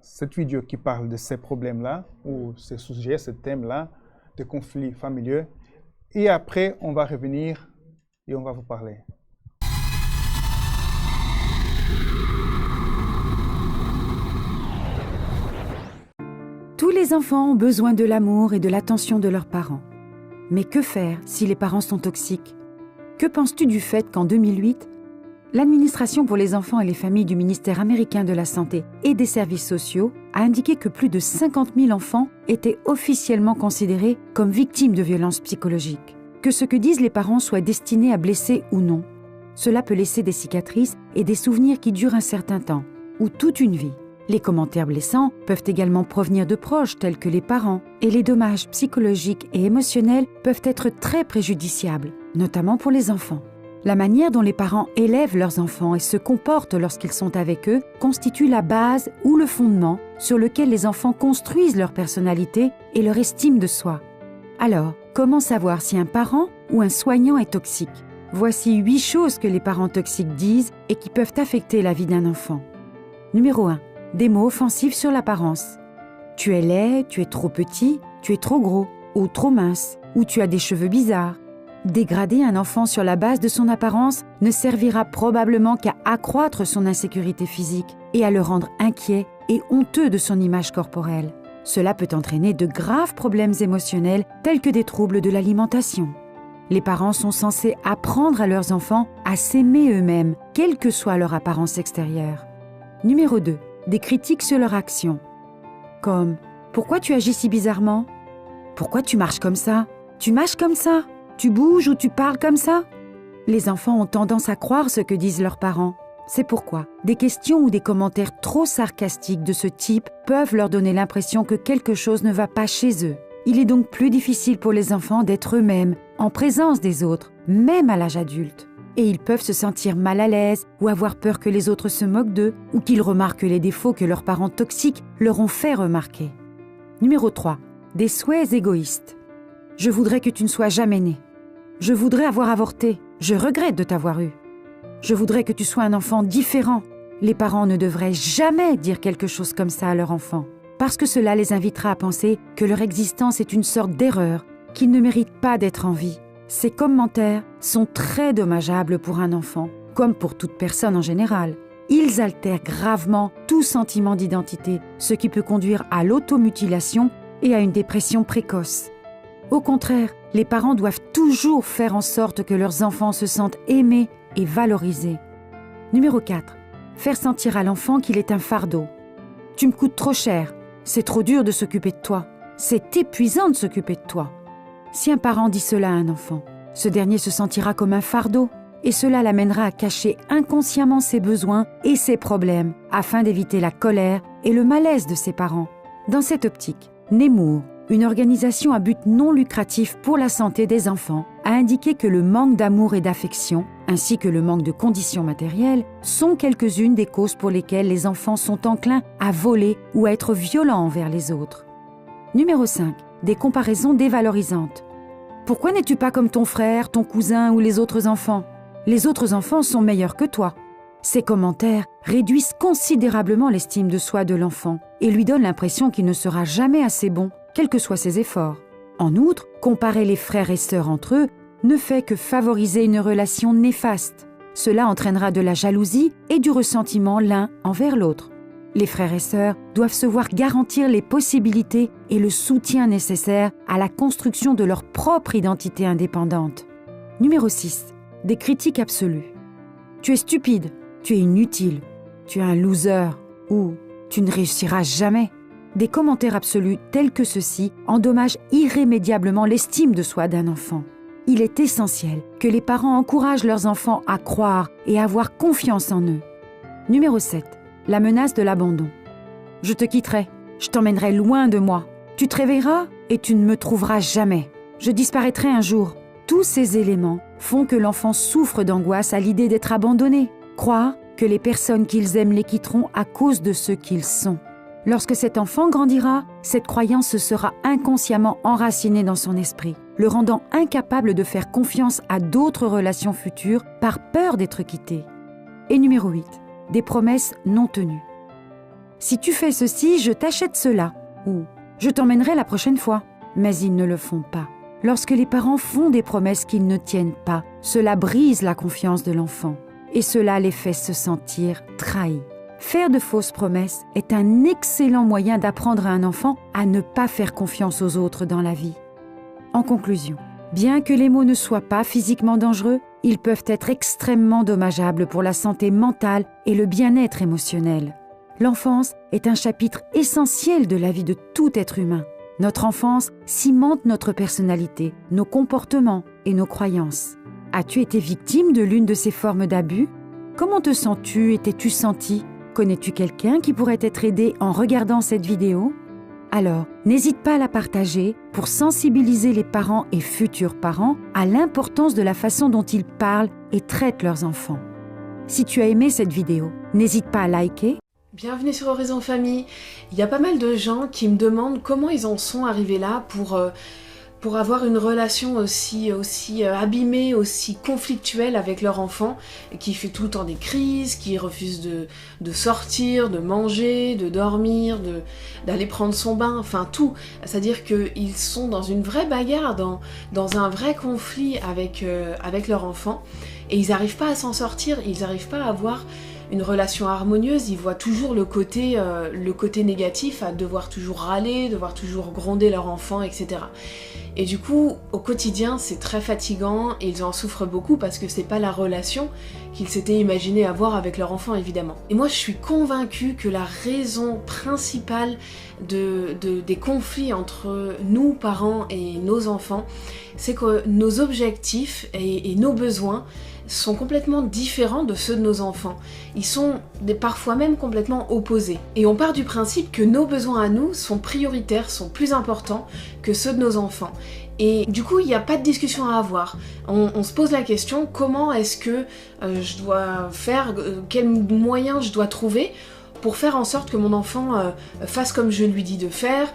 cette vidéo qui parle de ces problèmes-là, ou ces sujets, ce thème-là, de conflits familiaux. Et après, on va revenir et on va vous parler. Tous les enfants ont besoin de l'amour et de l'attention de leurs parents. Mais que faire si les parents sont toxiques? Que penses-tu du fait qu'en 2008, l'Administration pour les enfants et les familles du ministère américain de la Santé et des services sociaux a indiqué que plus de 50 000 enfants étaient officiellement considérés comme victimes de violences psychologiques? Que ce que disent les parents soit destiné à blesser ou non, cela peut laisser des cicatrices et des souvenirs qui durent un certain temps, ou toute une vie. Les commentaires blessants peuvent également provenir de proches tels que les parents, et les dommages psychologiques et émotionnels peuvent être très préjudiciables, notamment pour les enfants. La manière dont les parents élèvent leurs enfants et se comportent lorsqu'ils sont avec eux constitue la base ou le fondement sur lequel les enfants construisent leur personnalité et leur estime de soi. Alors, comment savoir si un parent ou un soignant est toxique? Voici 8 choses que les parents toxiques disent et qui peuvent affecter la vie d'un enfant. Numéro 1. Des mots offensifs sur l'apparence. Tu es laid, tu es trop petit, tu es trop gros, ou trop mince, ou tu as des cheveux bizarres. Dégrader un enfant sur la base de son apparence ne servira probablement qu'à accroître son insécurité physique et à le rendre inquiet et honteux de son image corporelle. Cela peut entraîner de graves problèmes émotionnels tels que des troubles de l'alimentation. Les parents sont censés apprendre à leurs enfants à s'aimer eux-mêmes, quelle que soit leur apparence extérieure. Numéro 2. Des critiques sur leur action. Comme « Pourquoi tu agis si bizarrement ? Pourquoi tu marches comme ça ? Tu mâches comme ça ? Tu bouges ou tu parles comme ça ?» Les enfants ont tendance à croire ce que disent leurs parents. C'est pourquoi des questions ou des commentaires trop sarcastiques de ce type peuvent leur donner l'impression que quelque chose ne va pas chez eux. Il est donc plus difficile pour les enfants d'être eux-mêmes, en présence des autres, même à l'âge adulte. Et ils peuvent se sentir mal à l'aise ou avoir peur que les autres se moquent d'eux ou qu'ils remarquent les défauts que leurs parents toxiques leur ont fait remarquer. Numéro 3. Des souhaits égoïstes. Je voudrais que tu ne sois jamais né. Je voudrais avoir avorté. Je regrette de t'avoir eu. Je voudrais que tu sois un enfant différent. Les parents ne devraient jamais dire quelque chose comme ça à leur enfant, parce que cela les invitera à penser que leur existence est une sorte d'erreur, qu'ils ne méritent pas d'être en vie. Ces commentaires sont très dommageables pour un enfant, comme pour toute personne en général. Ils altèrent gravement tout sentiment d'identité, ce qui peut conduire à l'automutilation et à une dépression précoce. Au contraire, les parents doivent toujours faire en sorte que leurs enfants se sentent aimés et valorisés. Numéro 4. Faire sentir à l'enfant qu'il est un fardeau. Tu me coûtes trop cher. C'est trop dur de s'occuper de toi. C'est épuisant de s'occuper de toi. Si un parent dit cela à un enfant, ce dernier se sentira comme un fardeau et cela l'amènera à cacher inconsciemment ses besoins et ses problèmes afin d'éviter la colère et le malaise de ses parents. Dans cette optique, Nemours, une organisation à but non lucratif pour la santé des enfants, a indiqué que le manque d'amour et d'affection, ainsi que le manque de conditions matérielles, sont quelques-unes des causes pour lesquelles les enfants sont enclins à voler ou à être violents envers les autres. Numéro 5. Des comparaisons dévalorisantes. Pourquoi n'es-tu pas comme ton frère, ton cousin ou les autres enfants ? Les autres enfants sont meilleurs que toi. Ces commentaires réduisent considérablement l'estime de soi de l'enfant et lui donnent l'impression qu'il ne sera jamais assez bon, quels que soient ses efforts. En outre, comparer les frères et sœurs entre eux ne fait que favoriser une relation néfaste. Cela entraînera de la jalousie et du ressentiment l'un envers l'autre. Les frères et sœurs doivent se voir garantir les possibilités et le soutien nécessaires à la construction de leur propre identité indépendante. Numéro 6. Des critiques absolues. Tu es stupide, tu es inutile, tu es un loser ou tu ne réussiras jamais. Des commentaires absolus tels que ceux-ci endommagent irrémédiablement l'estime de soi d'un enfant. Il est essentiel que les parents encouragent leurs enfants à croire et à avoir confiance en eux. Numéro 7. La menace de l'abandon. Je te quitterai, je t'emmènerai loin de moi. Tu te réveilleras et tu ne me trouveras jamais. Je disparaîtrai un jour. Tous ces éléments font que l'enfant souffre d'angoisse à l'idée d'être abandonné. Croire que les personnes qu'ils aiment les quitteront à cause de ce qu'ils sont. Lorsque cet enfant grandira, cette croyance se sera inconsciemment enracinée dans son esprit, le rendant incapable de faire confiance à d'autres relations futures par peur d'être quitté. Et numéro 8, des promesses non tenues. Si tu fais ceci, je t'achète cela, ou je t'emmènerai la prochaine fois. Mais ils ne le font pas. Lorsque les parents font des promesses qu'ils ne tiennent pas, cela brise la confiance de l'enfant et cela les fait se sentir trahis. Faire de fausses promesses est un excellent moyen d'apprendre à un enfant à ne pas faire confiance aux autres dans la vie. En conclusion, bien que les mots ne soient pas physiquement dangereux, ils peuvent être extrêmement dommageables pour la santé mentale et le bien-être émotionnel. L'enfance est un chapitre essentiel de la vie de tout être humain. Notre enfance cimente notre personnalité, nos comportements et nos croyances. As-tu été victime de l'une de ces formes d'abus ? Comment te sens-tu et t'es-tu senti ? Connais-tu quelqu'un qui pourrait être aidé en regardant cette vidéo ? Alors, n'hésite pas à la partager pour sensibiliser les parents et futurs parents à l'importance de la façon dont ils parlent et traitent leurs enfants. Si tu as aimé cette vidéo, n'hésite pas à liker. Bienvenue sur Horizon Famille. Il y a pas mal de gens qui me demandent comment ils en sont arrivés là pour avoir une relation aussi abîmée, aussi conflictuelle avec leur enfant, qui fait tout le temps des crises, qui refuse de sortir, de manger, de dormir, d'aller prendre son bain, enfin tout. C'est-à-dire qu'ils sont dans une vraie bagarre, dans un vrai conflit avec leur enfant, et ils n'arrivent pas à s'en sortir, ils n'arrivent pas à avoir une relation harmonieuse, ils voient toujours le côté négatif, à devoir toujours râler, devoir toujours gronder leur enfant, etc. Et du coup, au quotidien, c'est très fatigant et ils en souffrent beaucoup parce que c'est pas la relation qu'ils s'étaient imaginé avoir avec leur enfant, évidemment. Et moi, je suis convaincue que la raison principale des conflits entre nous, parents, et nos enfants, c'est que nos objectifs et nos besoins sont complètement différents de ceux de nos enfants. Ils sont parfois même complètement opposés. Et on part du principe que nos besoins à nous sont prioritaires, sont plus importants que ceux de nos enfants. Et du coup, il n'y a pas de discussion à avoir. On se pose la question, comment est-ce que je dois faire, quels moyens je dois trouver pour faire en sorte que mon enfant fasse comme je lui dis de faire,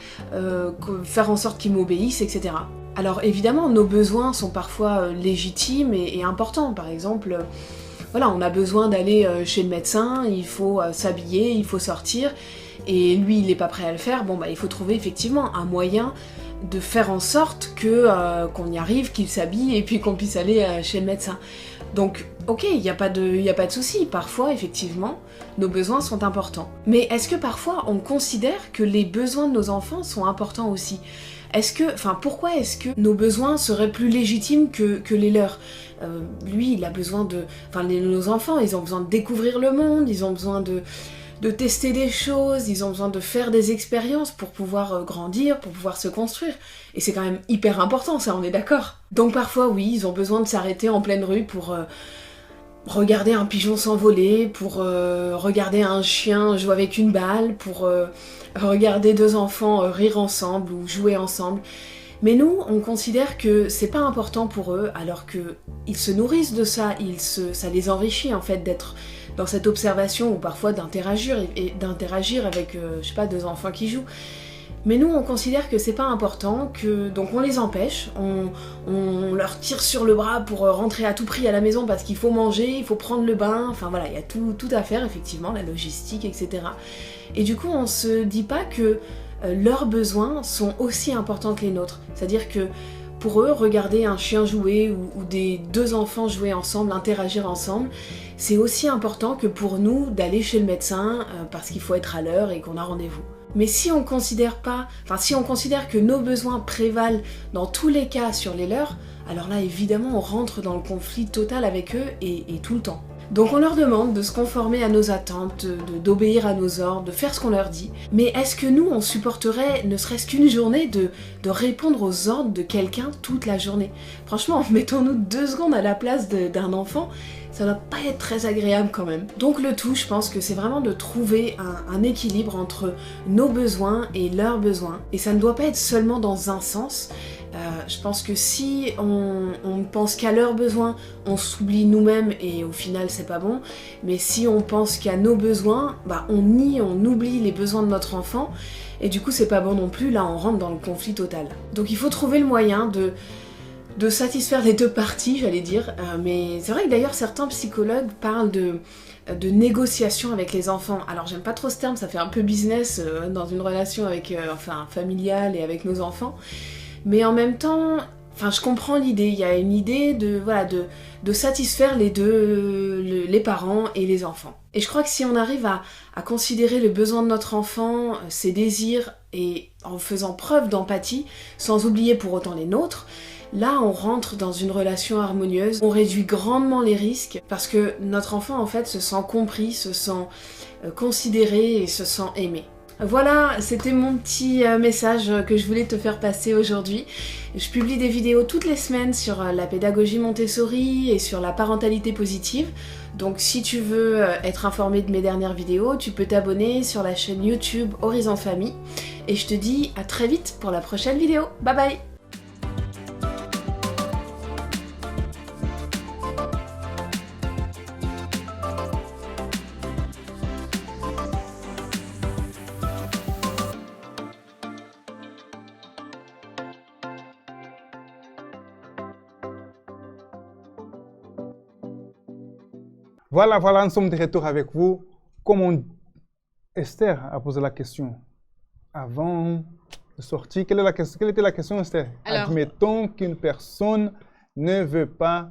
faire en sorte qu'il m'obéisse, etc. Alors évidemment, nos besoins sont parfois légitimes et importants. Par exemple, voilà, on a besoin d'aller chez le médecin, il faut s'habiller, il faut sortir, et lui, il n'est pas prêt à le faire. Bon, bah, il faut trouver effectivement un moyen de faire en sorte qu'on y arrive, qu'il s'habille, et puis qu'on puisse aller chez le médecin. Donc, ok, il n'y a pas de souci. Parfois, effectivement, nos besoins sont importants. Mais est-ce que parfois, on considère que les besoins de nos enfants sont importants aussi ? Pourquoi est-ce que nos besoins seraient plus légitimes que les leurs ? Lui, il a besoin nos enfants, ils ont besoin de découvrir le monde, ils ont besoin de tester des choses, ils ont besoin de faire des expériences pour pouvoir grandir, pour pouvoir se construire. Et c'est quand même hyper important, ça, on est d'accord. Donc parfois, oui, ils ont besoin de s'arrêter en pleine rue pour regarder un pigeon s'envoler, pour regarder un chien jouer avec une balle, pour regarder deux enfants rire ensemble ou jouer ensemble. Mais nous, on considère que c'est pas important pour eux, alors qu'ils se nourrissent de ça, ça les enrichit en fait d'être dans cette observation ou parfois d'interagir avec, je sais pas, deux enfants qui jouent. Mais nous, on considère que c'est pas important, donc on les empêche, on leur tire sur le bras pour rentrer à tout prix à la maison parce qu'il faut manger, il faut prendre le bain, enfin voilà, il y a tout à faire effectivement, la logistique, etc. Et du coup, on se dit pas que leurs besoins sont aussi importants que les nôtres. C'est-à-dire que pour eux, regarder un chien jouer ou deux enfants jouer ensemble, interagir ensemble, c'est aussi important que pour nous d'aller chez le médecin parce qu'il faut être à l'heure et qu'on a rendez-vous. Mais si on considère que nos besoins prévalent dans tous les cas sur les leurs, alors là évidemment on rentre dans le conflit total avec eux et tout le temps. Donc on leur demande de se conformer à nos attentes, d'obéir à nos ordres, de faire ce qu'on leur dit. Mais est-ce que nous, on supporterait ne serait-ce qu'une journée de répondre aux ordres de quelqu'un toute la journée ? Franchement, mettons-nous 2 secondes à la place d'un enfant, ça doit pas être très agréable quand même. Donc le tout, je pense que c'est vraiment de trouver un équilibre entre nos besoins et leurs besoins. Et ça ne doit pas être seulement dans un sens. Je pense que si on pense qu'à leurs besoins, on s'oublie nous-mêmes et au final c'est pas bon. Mais si on pense qu'à nos besoins, on oublie les besoins de notre enfant et du coup c'est pas bon non plus, là on rentre dans le conflit total. Donc il faut trouver le moyen de satisfaire les deux parties, j'allais dire. Mais c'est vrai que d'ailleurs certains psychologues parlent de négociation avec les enfants. Alors j'aime pas trop ce terme, ça fait un peu business dans une relation familiale et avec nos enfants. Mais en même temps, je comprends l'idée. Il y a une idée de satisfaire les deux, les parents et les enfants. Et je crois que si on arrive à considérer le besoin de notre enfant, ses désirs, et en faisant preuve d'empathie, sans oublier pour autant les nôtres, là on rentre dans une relation harmonieuse. On réduit grandement les risques parce que notre enfant en fait se sent compris, se sent considéré et se sent aimé. Voilà, c'était mon petit message que je voulais te faire passer aujourd'hui. Je publie des vidéos toutes les semaines sur la pédagogie Montessori et sur la parentalité positive. Donc si tu veux être informé de mes dernières vidéos, tu peux t'abonner sur la chaîne YouTube Horizon Famille. Et je te dis à très vite pour la prochaine vidéo. Bye bye! Voilà, nous sommes de retour avec vous. Comme Esther a posé la question avant de sortir, quelle était la question, Esther? Alors, admettons qu'une personne ne veut pas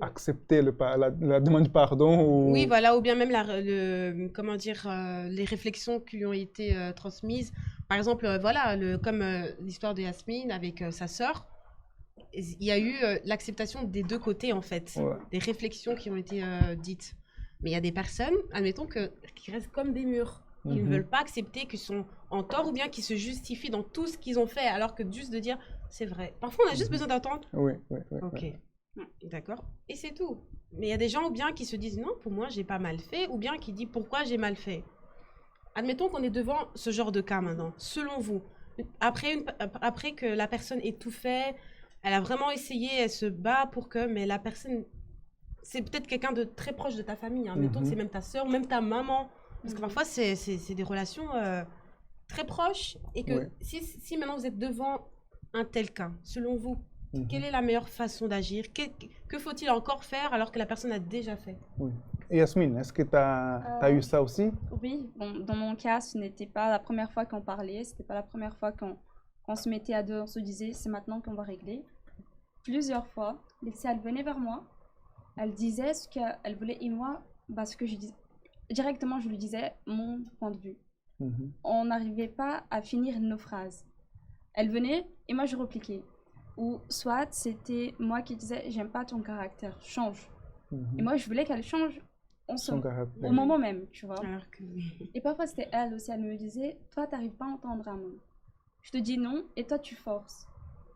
accepter la demande de pardon ou... Oui, voilà, ou bien même comment dire, les réflexions qui lui ont été transmises. Par exemple, voilà, comme l'histoire de Yasmine avec sa sœur, il y a eu l'acceptation des deux côtés, en fait, des réflexions qui ont été dites. Mais il y a des personnes, admettons, qui restent comme des murs. Ils ne veulent pas accepter qu'ils sont en tort ou bien qu'ils se justifient dans tout ce qu'ils ont fait, alors que juste de dire, c'est vrai. Parfois, on a juste besoin d'entendre. Oui. Ok. D'accord. Et c'est tout. Mais il y a des gens ou bien qui se disent non, pour moi, j'ai pas mal fait, ou bien qui disent pourquoi j'ai mal fait. Admettons qu'on est devant ce genre de cas maintenant. Selon vous, après que la personne ait tout fait, elle a vraiment essayé, elle se bat pour que, mais la personne, c'est peut-être quelqu'un de très proche de ta famille. Hein. Admettons que c'est même ta soeur, même ta maman. Parce que parfois, c'est des relations très proches. Et que si maintenant vous êtes devant un tel cas, selon vous, quelle est la meilleure façon d'agir? Que faut-il encore faire alors que la personne a déjà fait? Et Yasmine, est-ce que tu as eu ça aussi? Oui, bon, dans mon cas, ce n'était pas la première fois qu'on parlait, ce n'était pas la première fois qu'on se mettait à deux, on se disait c'est maintenant qu'on va régler. Plusieurs fois, elle venait vers moi, elle disait ce qu'elle voulait et moi, ce que je disais. Directement, je lui disais mon point de vue. On n'arrivait pas à finir nos phrases. Elle venait et moi je repliquais. Ou soit c'était moi qui disais j'aime pas ton caractère, change. Et moi je voulais qu'elle change au moment même, tu vois. Et parfois c'était elle aussi, elle me disait toi t'arrives pas à entendre un mot. Je te dis non et toi tu forces.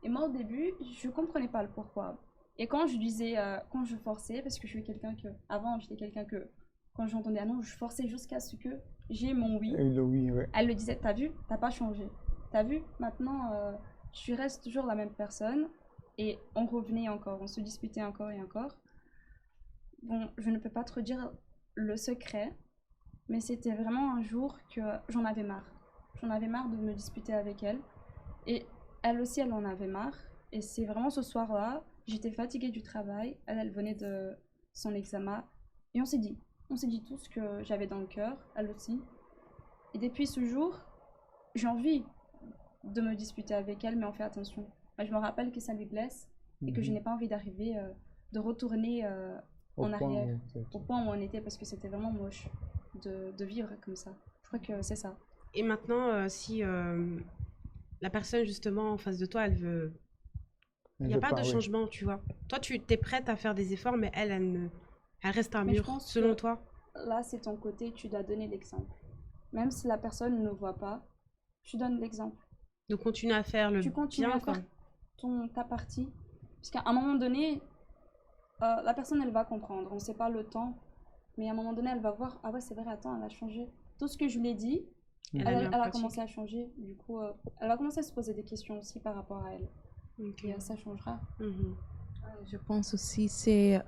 Et moi au début je comprenais pas le pourquoi. Et quand je disais, quand je forçais, parce que je suis quelqu'un que, avant j'étais quelqu'un que quand j'entendais un non, je forçais jusqu'à ce que j'ai mon oui. Et le oui, ouais. Elle me disait, t'as vu, t'as pas changé. T'as vu, maintenant, je reste toujours la même personne. Et on revenait encore, on se disputait encore et encore. Bon, je ne peux pas trop dire le secret, mais c'était vraiment un jour que j'en avais marre. J'en avais marre de me disputer avec elle. Et elle aussi, elle en avait marre. Et c'est vraiment ce soir-là, j'étais fatiguée du travail. Elle venait de son examen. Et on s'est dit tout ce que j'avais dans le cœur, elle aussi. Et depuis ce jour, j'ai envie de me disputer avec elle, mais on fait attention. Moi, je me rappelle que ça lui blesse et que je n'ai pas envie d'arriver, de retourner en arrière, au point où on était, parce que c'était vraiment moche de vivre comme ça. Je crois que c'est ça. Et maintenant, si la personne justement en face de toi, elle veut... Il n'y a pas de changement, tu vois. Toi, tu es prête à faire des efforts, mais elle reste un mur, selon toi. Là, c'est ton côté, tu dois donner l'exemple. Même si la personne ne voit pas, tu donnes l'exemple. Donc, continue à faire le bien. Tu continues à faire ta partie. Parce qu'à un moment donné, la personne, elle va comprendre. On ne sait pas le temps, mais à un moment donné, elle va voir, ah ouais, c'est vrai, attends, elle a changé. Tout ce que je lui ai dit, elle a commencé à changer. Du coup, elle va commencer à se poser des questions aussi par rapport à elle. Et ça changera. Je pense aussi que c'est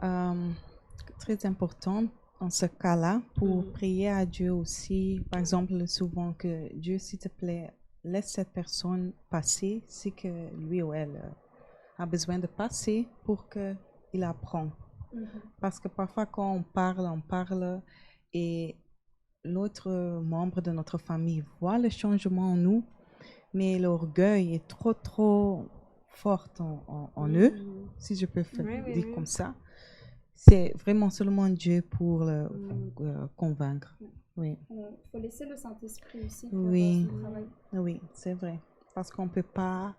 très important dans ce cas-là pour prier à Dieu aussi. Par exemple, souvent que Dieu, s'il te plaît, laisse cette personne passer ce que lui ou elle a besoin de passer pour qu'il apprenne. Parce que parfois quand on parle et l'autre membre de notre famille voit le changement en nous, mais l'orgueil est trop forte en eux, si je peux dire comme ça. C'est vraiment seulement Dieu pour le convaincre. Oui. Il faut laisser le Saint-Esprit aussi pour son travail. Oui, c'est vrai. Parce qu'on ne peut pas,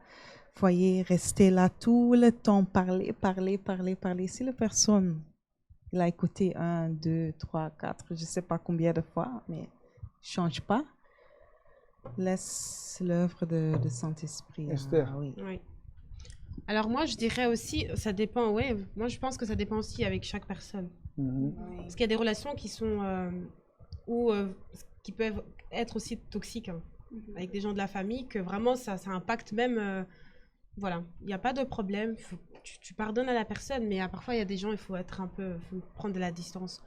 voyez, rester là tout le temps, parler. Si la personne il a écouté 1, 2, 3, 4, je ne sais pas combien de fois, mais ne change pas, laisse l'œuvre de Saint-Esprit. Esther. Oui. Alors moi, je dirais aussi, ça dépend, moi je pense que ça dépend aussi avec chaque personne. Parce qu'il y a des relations qui sont, qui peuvent être aussi toxiques, avec des gens de la famille, que vraiment ça impacte même, voilà, il n'y a pas de problème, tu pardonnes à la personne, mais parfois il y a des gens, il faut prendre de la distance.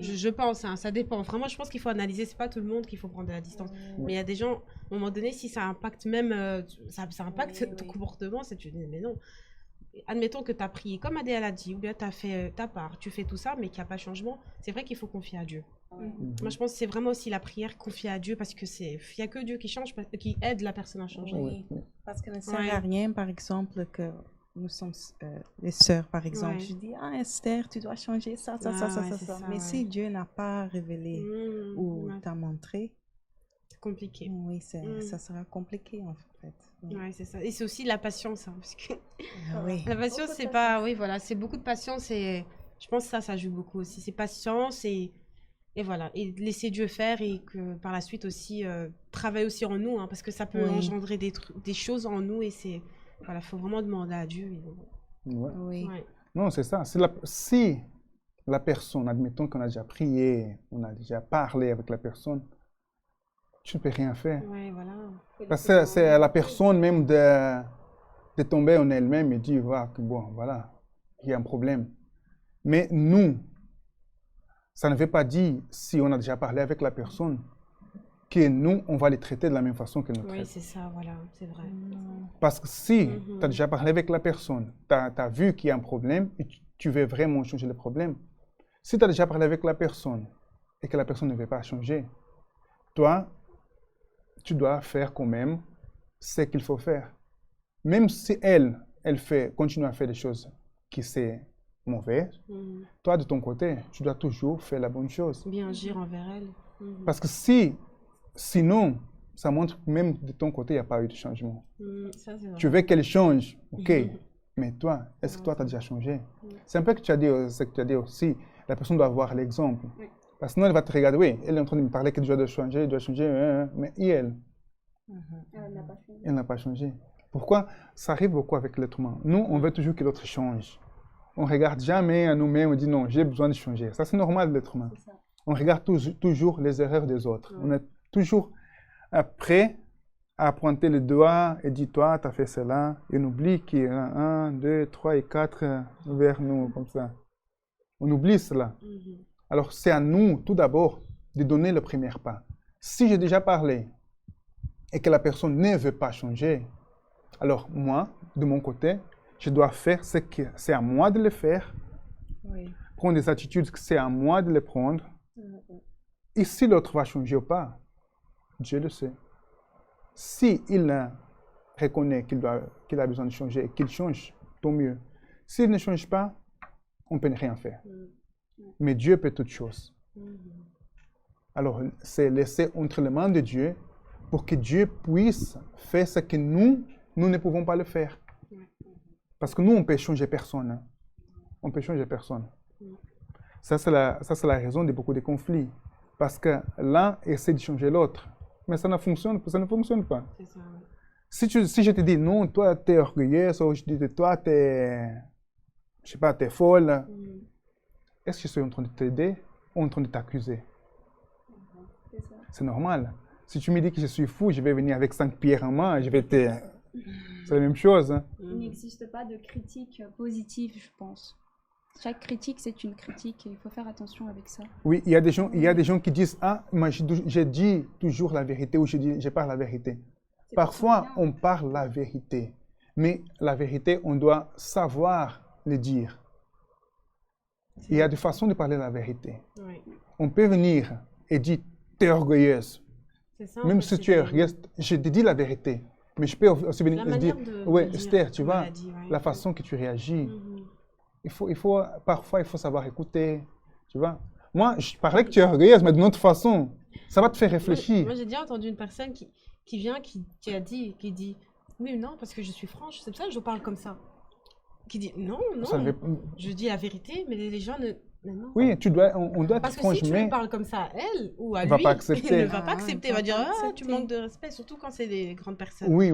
Je pense, ça dépend. Vraiment, je pense qu'il faut analyser, c'est pas tout le monde qu'il faut prendre de la distance. Mais il y a des gens, à un moment donné, si ça impacte même, ça impacte ton comportement, c'est tu dis, mais non. Admettons que tu as prié, comme Adéa l'a dit, ou bien tu as fait ta part, tu fais tout ça, mais qu'il n'y a pas de changement, c'est vrai qu'il faut confier à Dieu. Moi, je pense que c'est vraiment aussi la prière, confier à Dieu, parce que il n'y a que Dieu qui change, qui aide la personne à changer. Parce que ça ne sert à rien, par exemple, que nous sommes les sœurs, par exemple. Je dis, Esther, tu dois changer ça. Mais si Dieu n'a pas révélé ou t'a montré, c'est compliqué. Oui, ça sera compliqué en fait. Oui, c'est ça. Et c'est aussi la patience. Hein, parce que la patience, c'est pas... Oui, voilà, c'est beaucoup de patience et je pense que ça joue beaucoup aussi. C'est patience et voilà. Et laisser Dieu faire et que par la suite aussi, travailler aussi en nous, hein, parce que ça peut engendrer des choses en nous et c'est... Voilà, il faut vraiment demander à Dieu. Oui. Non, c'est ça. Si la personne, admettons qu'on a déjà prié, on a déjà parlé avec la personne, tu ne peux rien faire. Oui, voilà. Parce que c'est à la personne même de tomber en elle-même et dire, voilà, il y a un problème. Mais nous, ça ne veut pas dire, si on a déjà parlé avec la personne, que nous, on va les traiter de la même façon que nous traitons. Oui, c'est ça, voilà, c'est vrai. Parce que si tu as déjà parlé avec la personne, tu as vu qu'il y a un problème et tu veux vraiment changer le problème, si tu as déjà parlé avec la personne et que la personne ne veut pas changer, toi, tu dois faire quand même ce qu'il faut faire. Même si elle continue à faire des choses qui sont mauvaises, toi, de ton côté, tu dois toujours faire la bonne chose. Bien agir envers elle. Parce que sinon, ça montre que même de ton côté, il n'y a pas eu de changement. Tu veux qu'elle change, ok, mais toi, est-ce que toi, tu as déjà changé? C'est un peu ce que tu as dit aussi. La personne doit avoir l'exemple. Parce que sinon, elle va te regarder, oui, elle est en train de me parler qu'elle doit changer, mais et elle? Elle n'a pas changé. Pourquoi? Ça arrive beaucoup avec l'être humain. Nous, on veut toujours que l'autre change. On ne regarde jamais à nous-mêmes, on dit non, j'ai besoin de changer. Ça, c'est normal de l'être humain. On regarde toujours les erreurs des autres. On est toujours prêt à pointer le doigt et dire, toi, tu as fait cela. Et on oublie qu'il y a 1, 2, 3 et 4 vers nous, comme ça. On oublie cela. Alors, c'est à nous, tout d'abord, de donner le premier pas. Si j'ai déjà parlé et que la personne ne veut pas changer, alors moi, de mon côté, je dois faire ce que c'est à moi de le faire. Prendre des attitudes que c'est à moi de les prendre. Et si l'autre va changer ou pas, Dieu le sait. Si il reconnaît qu'il a besoin de changer et qu'il change, tant mieux. S'il ne change pas, on ne peut rien faire. Mais Dieu peut toutes choses. Alors, c'est laisser entre les mains de Dieu pour que Dieu puisse faire ce que nous ne pouvons pas le faire. Parce que nous, on peut changer personne. Hein. On peut changer personne. Ça, c'est la raison de beaucoup de conflits. Parce que l'un essaie de changer l'autre. Mais ça ne fonctionne pas. Ça. Si je te dis, non, toi, tu es orgueilleuse, ou je te dis, toi, tu es, je sais pas, tu es folle, est-ce que je suis en train de t'aider ou en train de t'accuser? C'est normal. Si tu me dis que je suis fou, je vais venir avec 5 pierres en main, je vais te... C'est la même chose. Hein. Il n'existe pas de critique positive, je pense. Chaque critique, c'est une critique et il faut faire attention avec ça. Oui, il y a des gens qui disent « Ah, moi, je dis toujours la vérité » ou « je parle la vérité ». Parfois, on parle la vérité. Mais la vérité, on doit savoir le dire. Il y a des façons de parler la vérité. Oui. On peut venir et dire « Tu es orgueilleuse ». Même si tu es orgueilleuse, je te dis la vérité. Mais je peux aussi venir et dire « Oui, Esther, tu vois, la façon que tu réagis. » Parfois, il faut savoir écouter, tu vois. Moi, je parlais que tu es orgueilleuse, mais d'une autre façon, ça va te faire réfléchir. Moi, j'ai déjà entendu une personne qui vient, qui dit, oui, non, parce que je suis franche, c'est pour ça que je parle comme ça. Qui dit, non, je dis la vérité, mais les gens ne... Non. Oui, on doit parce être franche, mais... Parce que si tu lui parles comme ça à elle ou à lui, il ne va pas accepter. Il va dire, tu manques de respect, surtout quand c'est des grandes personnes. Oui.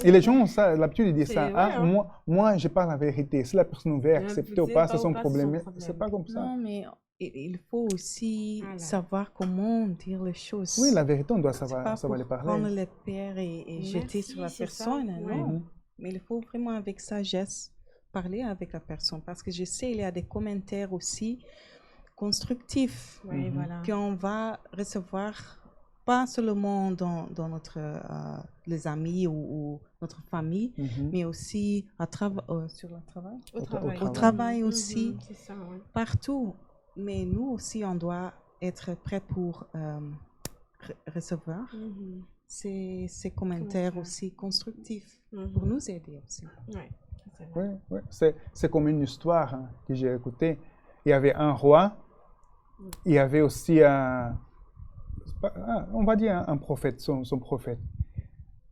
Et les gens ont l'habitude de dire ça. Moi, je parle la vérité. Si la personne veut accepter ou pas, c'est son problème. C'est pas comme ça. Non, mais il faut aussi savoir comment dire les choses. Oui, la vérité, on doit savoir les parler. Prendre les pierres et jeter sur la personne, non. Mais il faut vraiment avec sagesse parler avec la personne, parce que je sais il y a des commentaires aussi constructifs qu'on va recevoir pas seulement dans notre les amis ou notre famille, mais aussi sur le travail, au travail aussi, ça, partout. Mais nous aussi on doit être prêt pour recevoir ces commentaires aussi constructifs pour nous aider aussi. Oui. C'est comme une histoire que j'ai écoutée. Il y avait un roi, il y avait aussi on va dire un prophète, son prophète.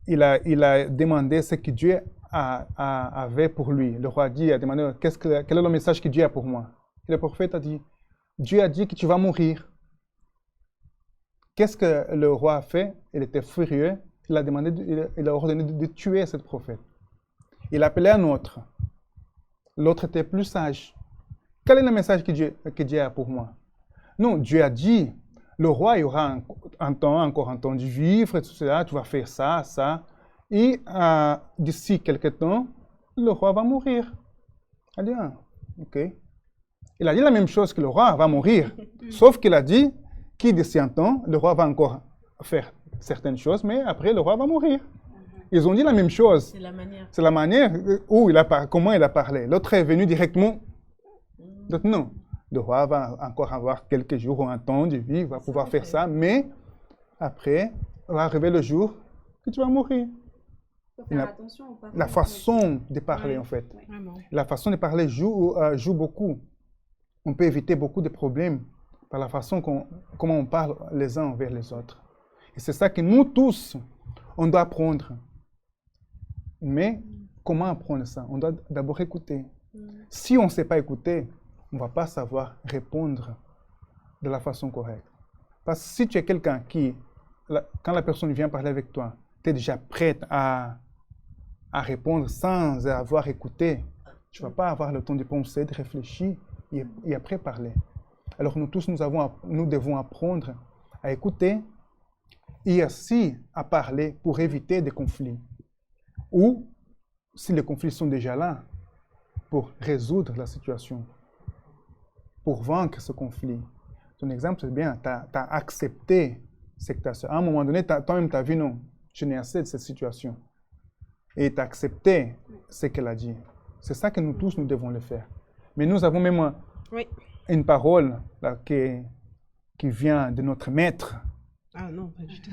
Il a demandé ce que Dieu avait pour lui. Le roi a demandé quel est le message que Dieu a pour moi. Et le prophète a dit, Dieu a dit que tu vas mourir. Qu'est-ce que le roi a fait? Il était furieux. Il a ordonné de tuer ce prophète. Il a appelé un autre. L'autre était plus sage. Quel est le message que Dieu a pour moi? Non, Dieu a dit, le roi, il y aura encore un temps de vivre, et tout cela, tu vas faire ça, ça. Et d'ici quelques temps, le roi va mourir. Il a dit, ok. Il a dit la même chose que le roi va mourir. Sauf qu'il a dit que d'ici un temps, le roi va encore faire certaines choses, mais après, le roi va mourir. Ils ont dit la même chose. C'est la manière où comment il a parlé. L'autre est venu directement. Donc non, le roi va encore avoir quelques jours ou un temps de vie, va pouvoir faire ça, mais après, va arriver le jour que tu vas mourir. La façon de parler, en fait. La façon de parler joue beaucoup. On peut éviter beaucoup de problèmes par la façon comment on parle les uns envers les autres. Et c'est ça que nous tous, on doit apprendre. Mais comment apprendre ça? On doit d'abord écouter. Si on ne sait pas écouter, on ne va pas savoir répondre de la façon correcte. Parce que si tu es quelqu'un qui, quand la personne vient parler avec toi, tu es déjà prête à répondre sans avoir écouté, tu ne vas pas avoir le temps de penser, de réfléchir et après parler. Alors nous tous, nous devons apprendre à écouter et aussi à parler pour éviter des conflits. Ou, si les conflits sont déjà là, pour résoudre la situation, pour vaincre ce conflit. Ton exemple, c'est bien, tu as accepté cette situation. À un moment donné, toi-même, tu as vu, non, je n'ai assez de cette situation. Et tu as accepté ce qu'elle a dit. C'est ça que nous tous, nous devons le faire. Mais nous avons même une parole là, qui vient de notre maître. Ah non, pas du tout.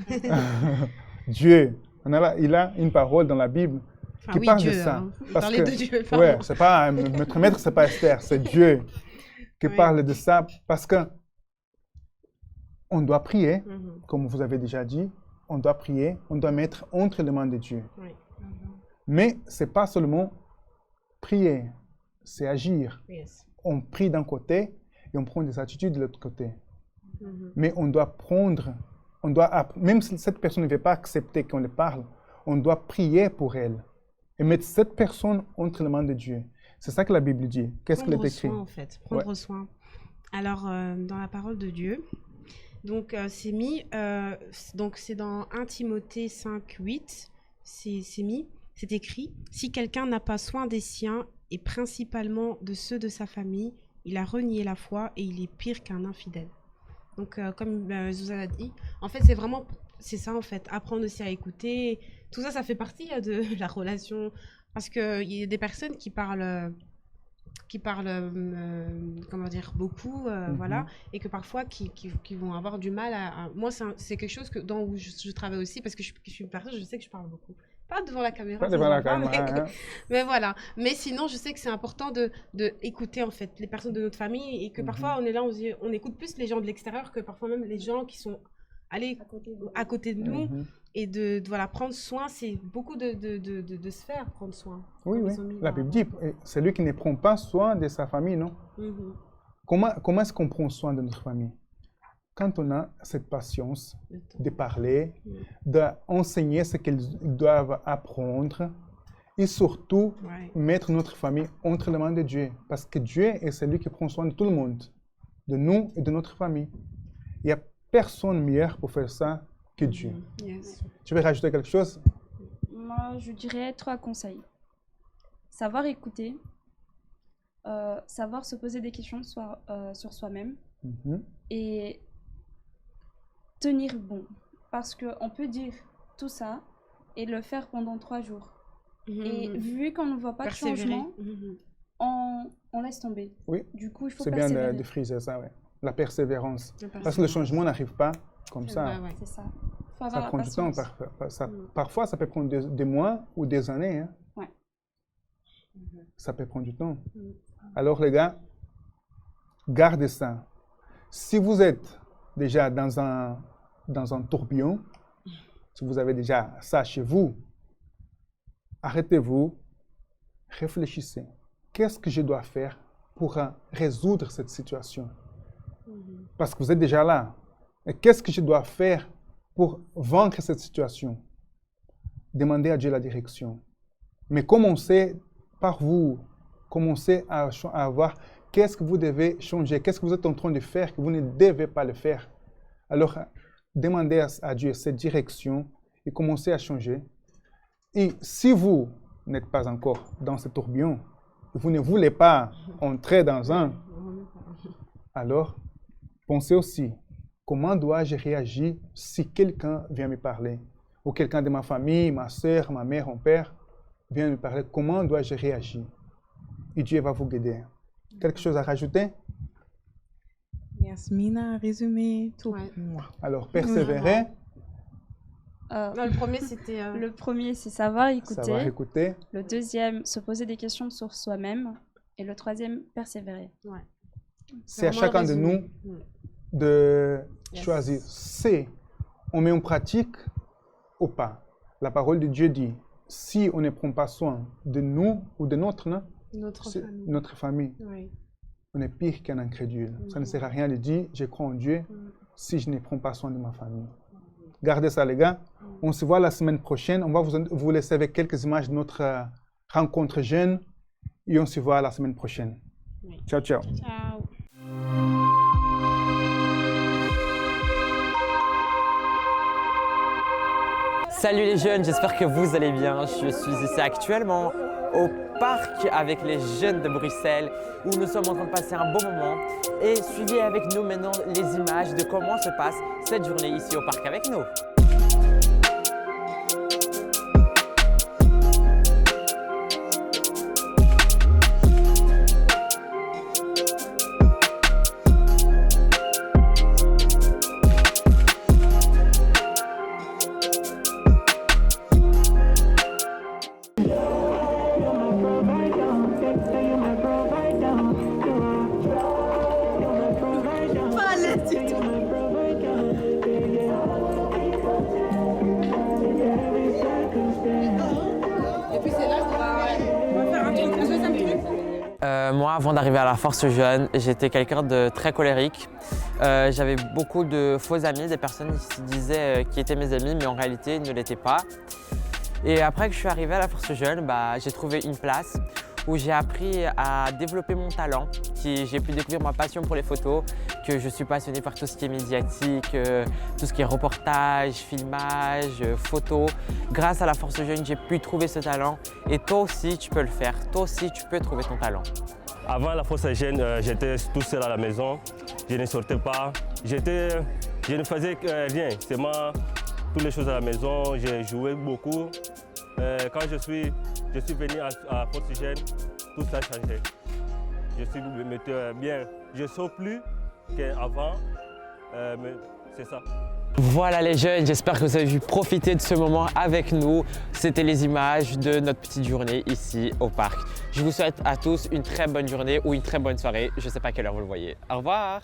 Dieu. Il a une parole dans la Bible qui parle de ça. Parce que, de Dieu, c'est pas notre maître, c'est pas Esther, c'est Dieu qui parle de ça parce que on doit prier, comme vous avez déjà dit, on doit prier, on doit mettre entre les mains de Dieu. Mais c'est pas seulement prier, c'est agir. On prie d'un côté et on prend des attitudes de l'autre côté. Mais on doit prendre, même si cette personne ne veut pas accepter qu'on le parle, on doit prier pour elle et mettre cette personne entre les mains de Dieu. C'est ça que la Bible dit. Qu'est-ce qu'elle est écrit? Prendre soin, en fait. Prendre soin. Alors, dans la parole de Dieu, donc c'est mis, donc c'est dans 1 Timothée 5, 8, c'est écrit, si quelqu'un n'a pas soin des siens et principalement de ceux de sa famille, il a renié la foi et il est pire qu'un infidèle. Donc, comme Zuzana a dit, en fait, c'est ça, en fait, apprendre aussi à écouter. Tout ça, ça fait partie de la relation. Parce qu'il y a des personnes qui parlent comment dire, beaucoup, voilà, et que parfois, qui vont avoir du mal à... Moi, c'est quelque chose où je travaille aussi, parce que je suis une personne, je sais que je parle beaucoup. Pas devant la caméra. Pas devant la caméra. Mais voilà. Mais sinon, je sais que c'est important de écouter, en fait, les personnes de notre famille, et que parfois, on est là, on écoute plus les gens de l'extérieur que parfois même les gens qui sont allés à côté de nous. Et de voilà, prendre soin, c'est beaucoup de se faire prendre soin. Oui. La Bible dit, celui qui ne prend pas soin de sa famille, non? Comment est-ce qu'on prend soin de notre famille? Quand on a cette patience de parler, d'enseigner ce qu'ils doivent apprendre et surtout mettre notre famille entre les mains de Dieu. Parce que Dieu est celui qui prend soin de tout le monde, de nous et de notre famille. Il n'y a personne meilleur pour faire ça que Dieu. Tu veux rajouter quelque chose? Moi, je dirais 3 conseils. Savoir écouter, savoir se poser des questions sur soi-même et tenir bon. Parce qu'on peut dire tout ça et le faire pendant 3 jours. Et vu qu'on ne voit pas de changement, on laisse tomber. Oui, du coup, il faut c'est bien de friser ça, la persévérance. Parce que le changement n'arrive pas comme ça. C'est ça. Ça prend du temps. Parfois, ça peut prendre des mois ou des années. Ça peut prendre du temps. Alors les gars, gardez ça. Si vous êtes déjà dans un tourbillon, si vous avez déjà ça chez vous, arrêtez-vous, réfléchissez. Qu'est-ce que je dois faire pour résoudre cette situation? Parce que vous êtes déjà là. Et qu'est-ce que je dois faire pour vaincre cette situation? Demandez à Dieu la direction. Mais commencez par vous. Commencez à voir qu'est-ce que vous devez changer, qu'est-ce que vous êtes en train de faire que vous ne devez pas le faire. Alors, demandez à Dieu cette direction et commencez à changer. Et si vous n'êtes pas encore dans ce tourbillon, vous ne voulez pas entrer dans un, alors pensez aussi, comment dois-je réagir si quelqu'un vient me parler? Ou quelqu'un de ma famille, ma soeur, ma mère, mon père, vient me parler, comment dois-je réagir? Et Dieu va vous guider. Quelque chose à rajouter? Yasmina a résumé tout. Alors, persévérer. Non, le premier, c'était... Le premier, c'est savoir écouter. Savoir écouter. Le deuxième, se poser des questions sur soi-même. Et le troisième, persévérer. C'est à chacun de nous de choisir si on met en pratique ou pas. La parole de Dieu dit, si on ne prend pas soin de nous ou de notre famille, on est pire qu'un incrédule. Ça ne sert à rien de dire, je crois en Dieu, si je ne prends pas soin de ma famille. Gardez ça, les gars. On se voit la semaine prochaine. On va vous laisser avec quelques images de notre rencontre jeune. Et on se voit la semaine prochaine. Ciao, ciao. Ciao. Salut les jeunes, j'espère que vous allez bien. Je suis ici actuellement au parc avec les jeunes de Bruxelles où nous sommes en train de passer un bon moment. Et suivez avec nous maintenant les images de comment se passe cette journée ici au parc avec nous. Moi, avant d'arriver à la Force Jeune, j'étais quelqu'un de très colérique. J'avais beaucoup de faux amis, des personnes qui se disaient qu'ils étaient mes amis, mais en réalité, ils ne l'étaient pas. Et après que je suis arrivé à la Force Jeune, j'ai trouvé une place où j'ai appris à développer mon talent, j'ai pu découvrir ma passion pour les photos, que je suis passionné par tout ce qui est médiatique, tout ce qui est reportage, filmage, photo. Grâce à la Force Jeune, j'ai pu trouver ce talent et toi aussi tu peux le faire, toi aussi tu peux trouver ton talent. Avant la Force Jeune, j'étais tout seul à la maison, je ne sortais pas, je ne faisais rien, seulement toutes les choses à la maison, j'ai joué beaucoup. Quand je suis venu à la Force Jeune, tout ça a changé. Je suis bien, je ne sors plus qu'avant, mais c'est ça. Voilà les jeunes, j'espère que vous avez pu profiter de ce moment avec nous. C'était les images de notre petite journée ici au parc. Je vous souhaite à tous une très bonne journée ou une très bonne soirée. Je ne sais pas à quelle heure vous le voyez. Au revoir.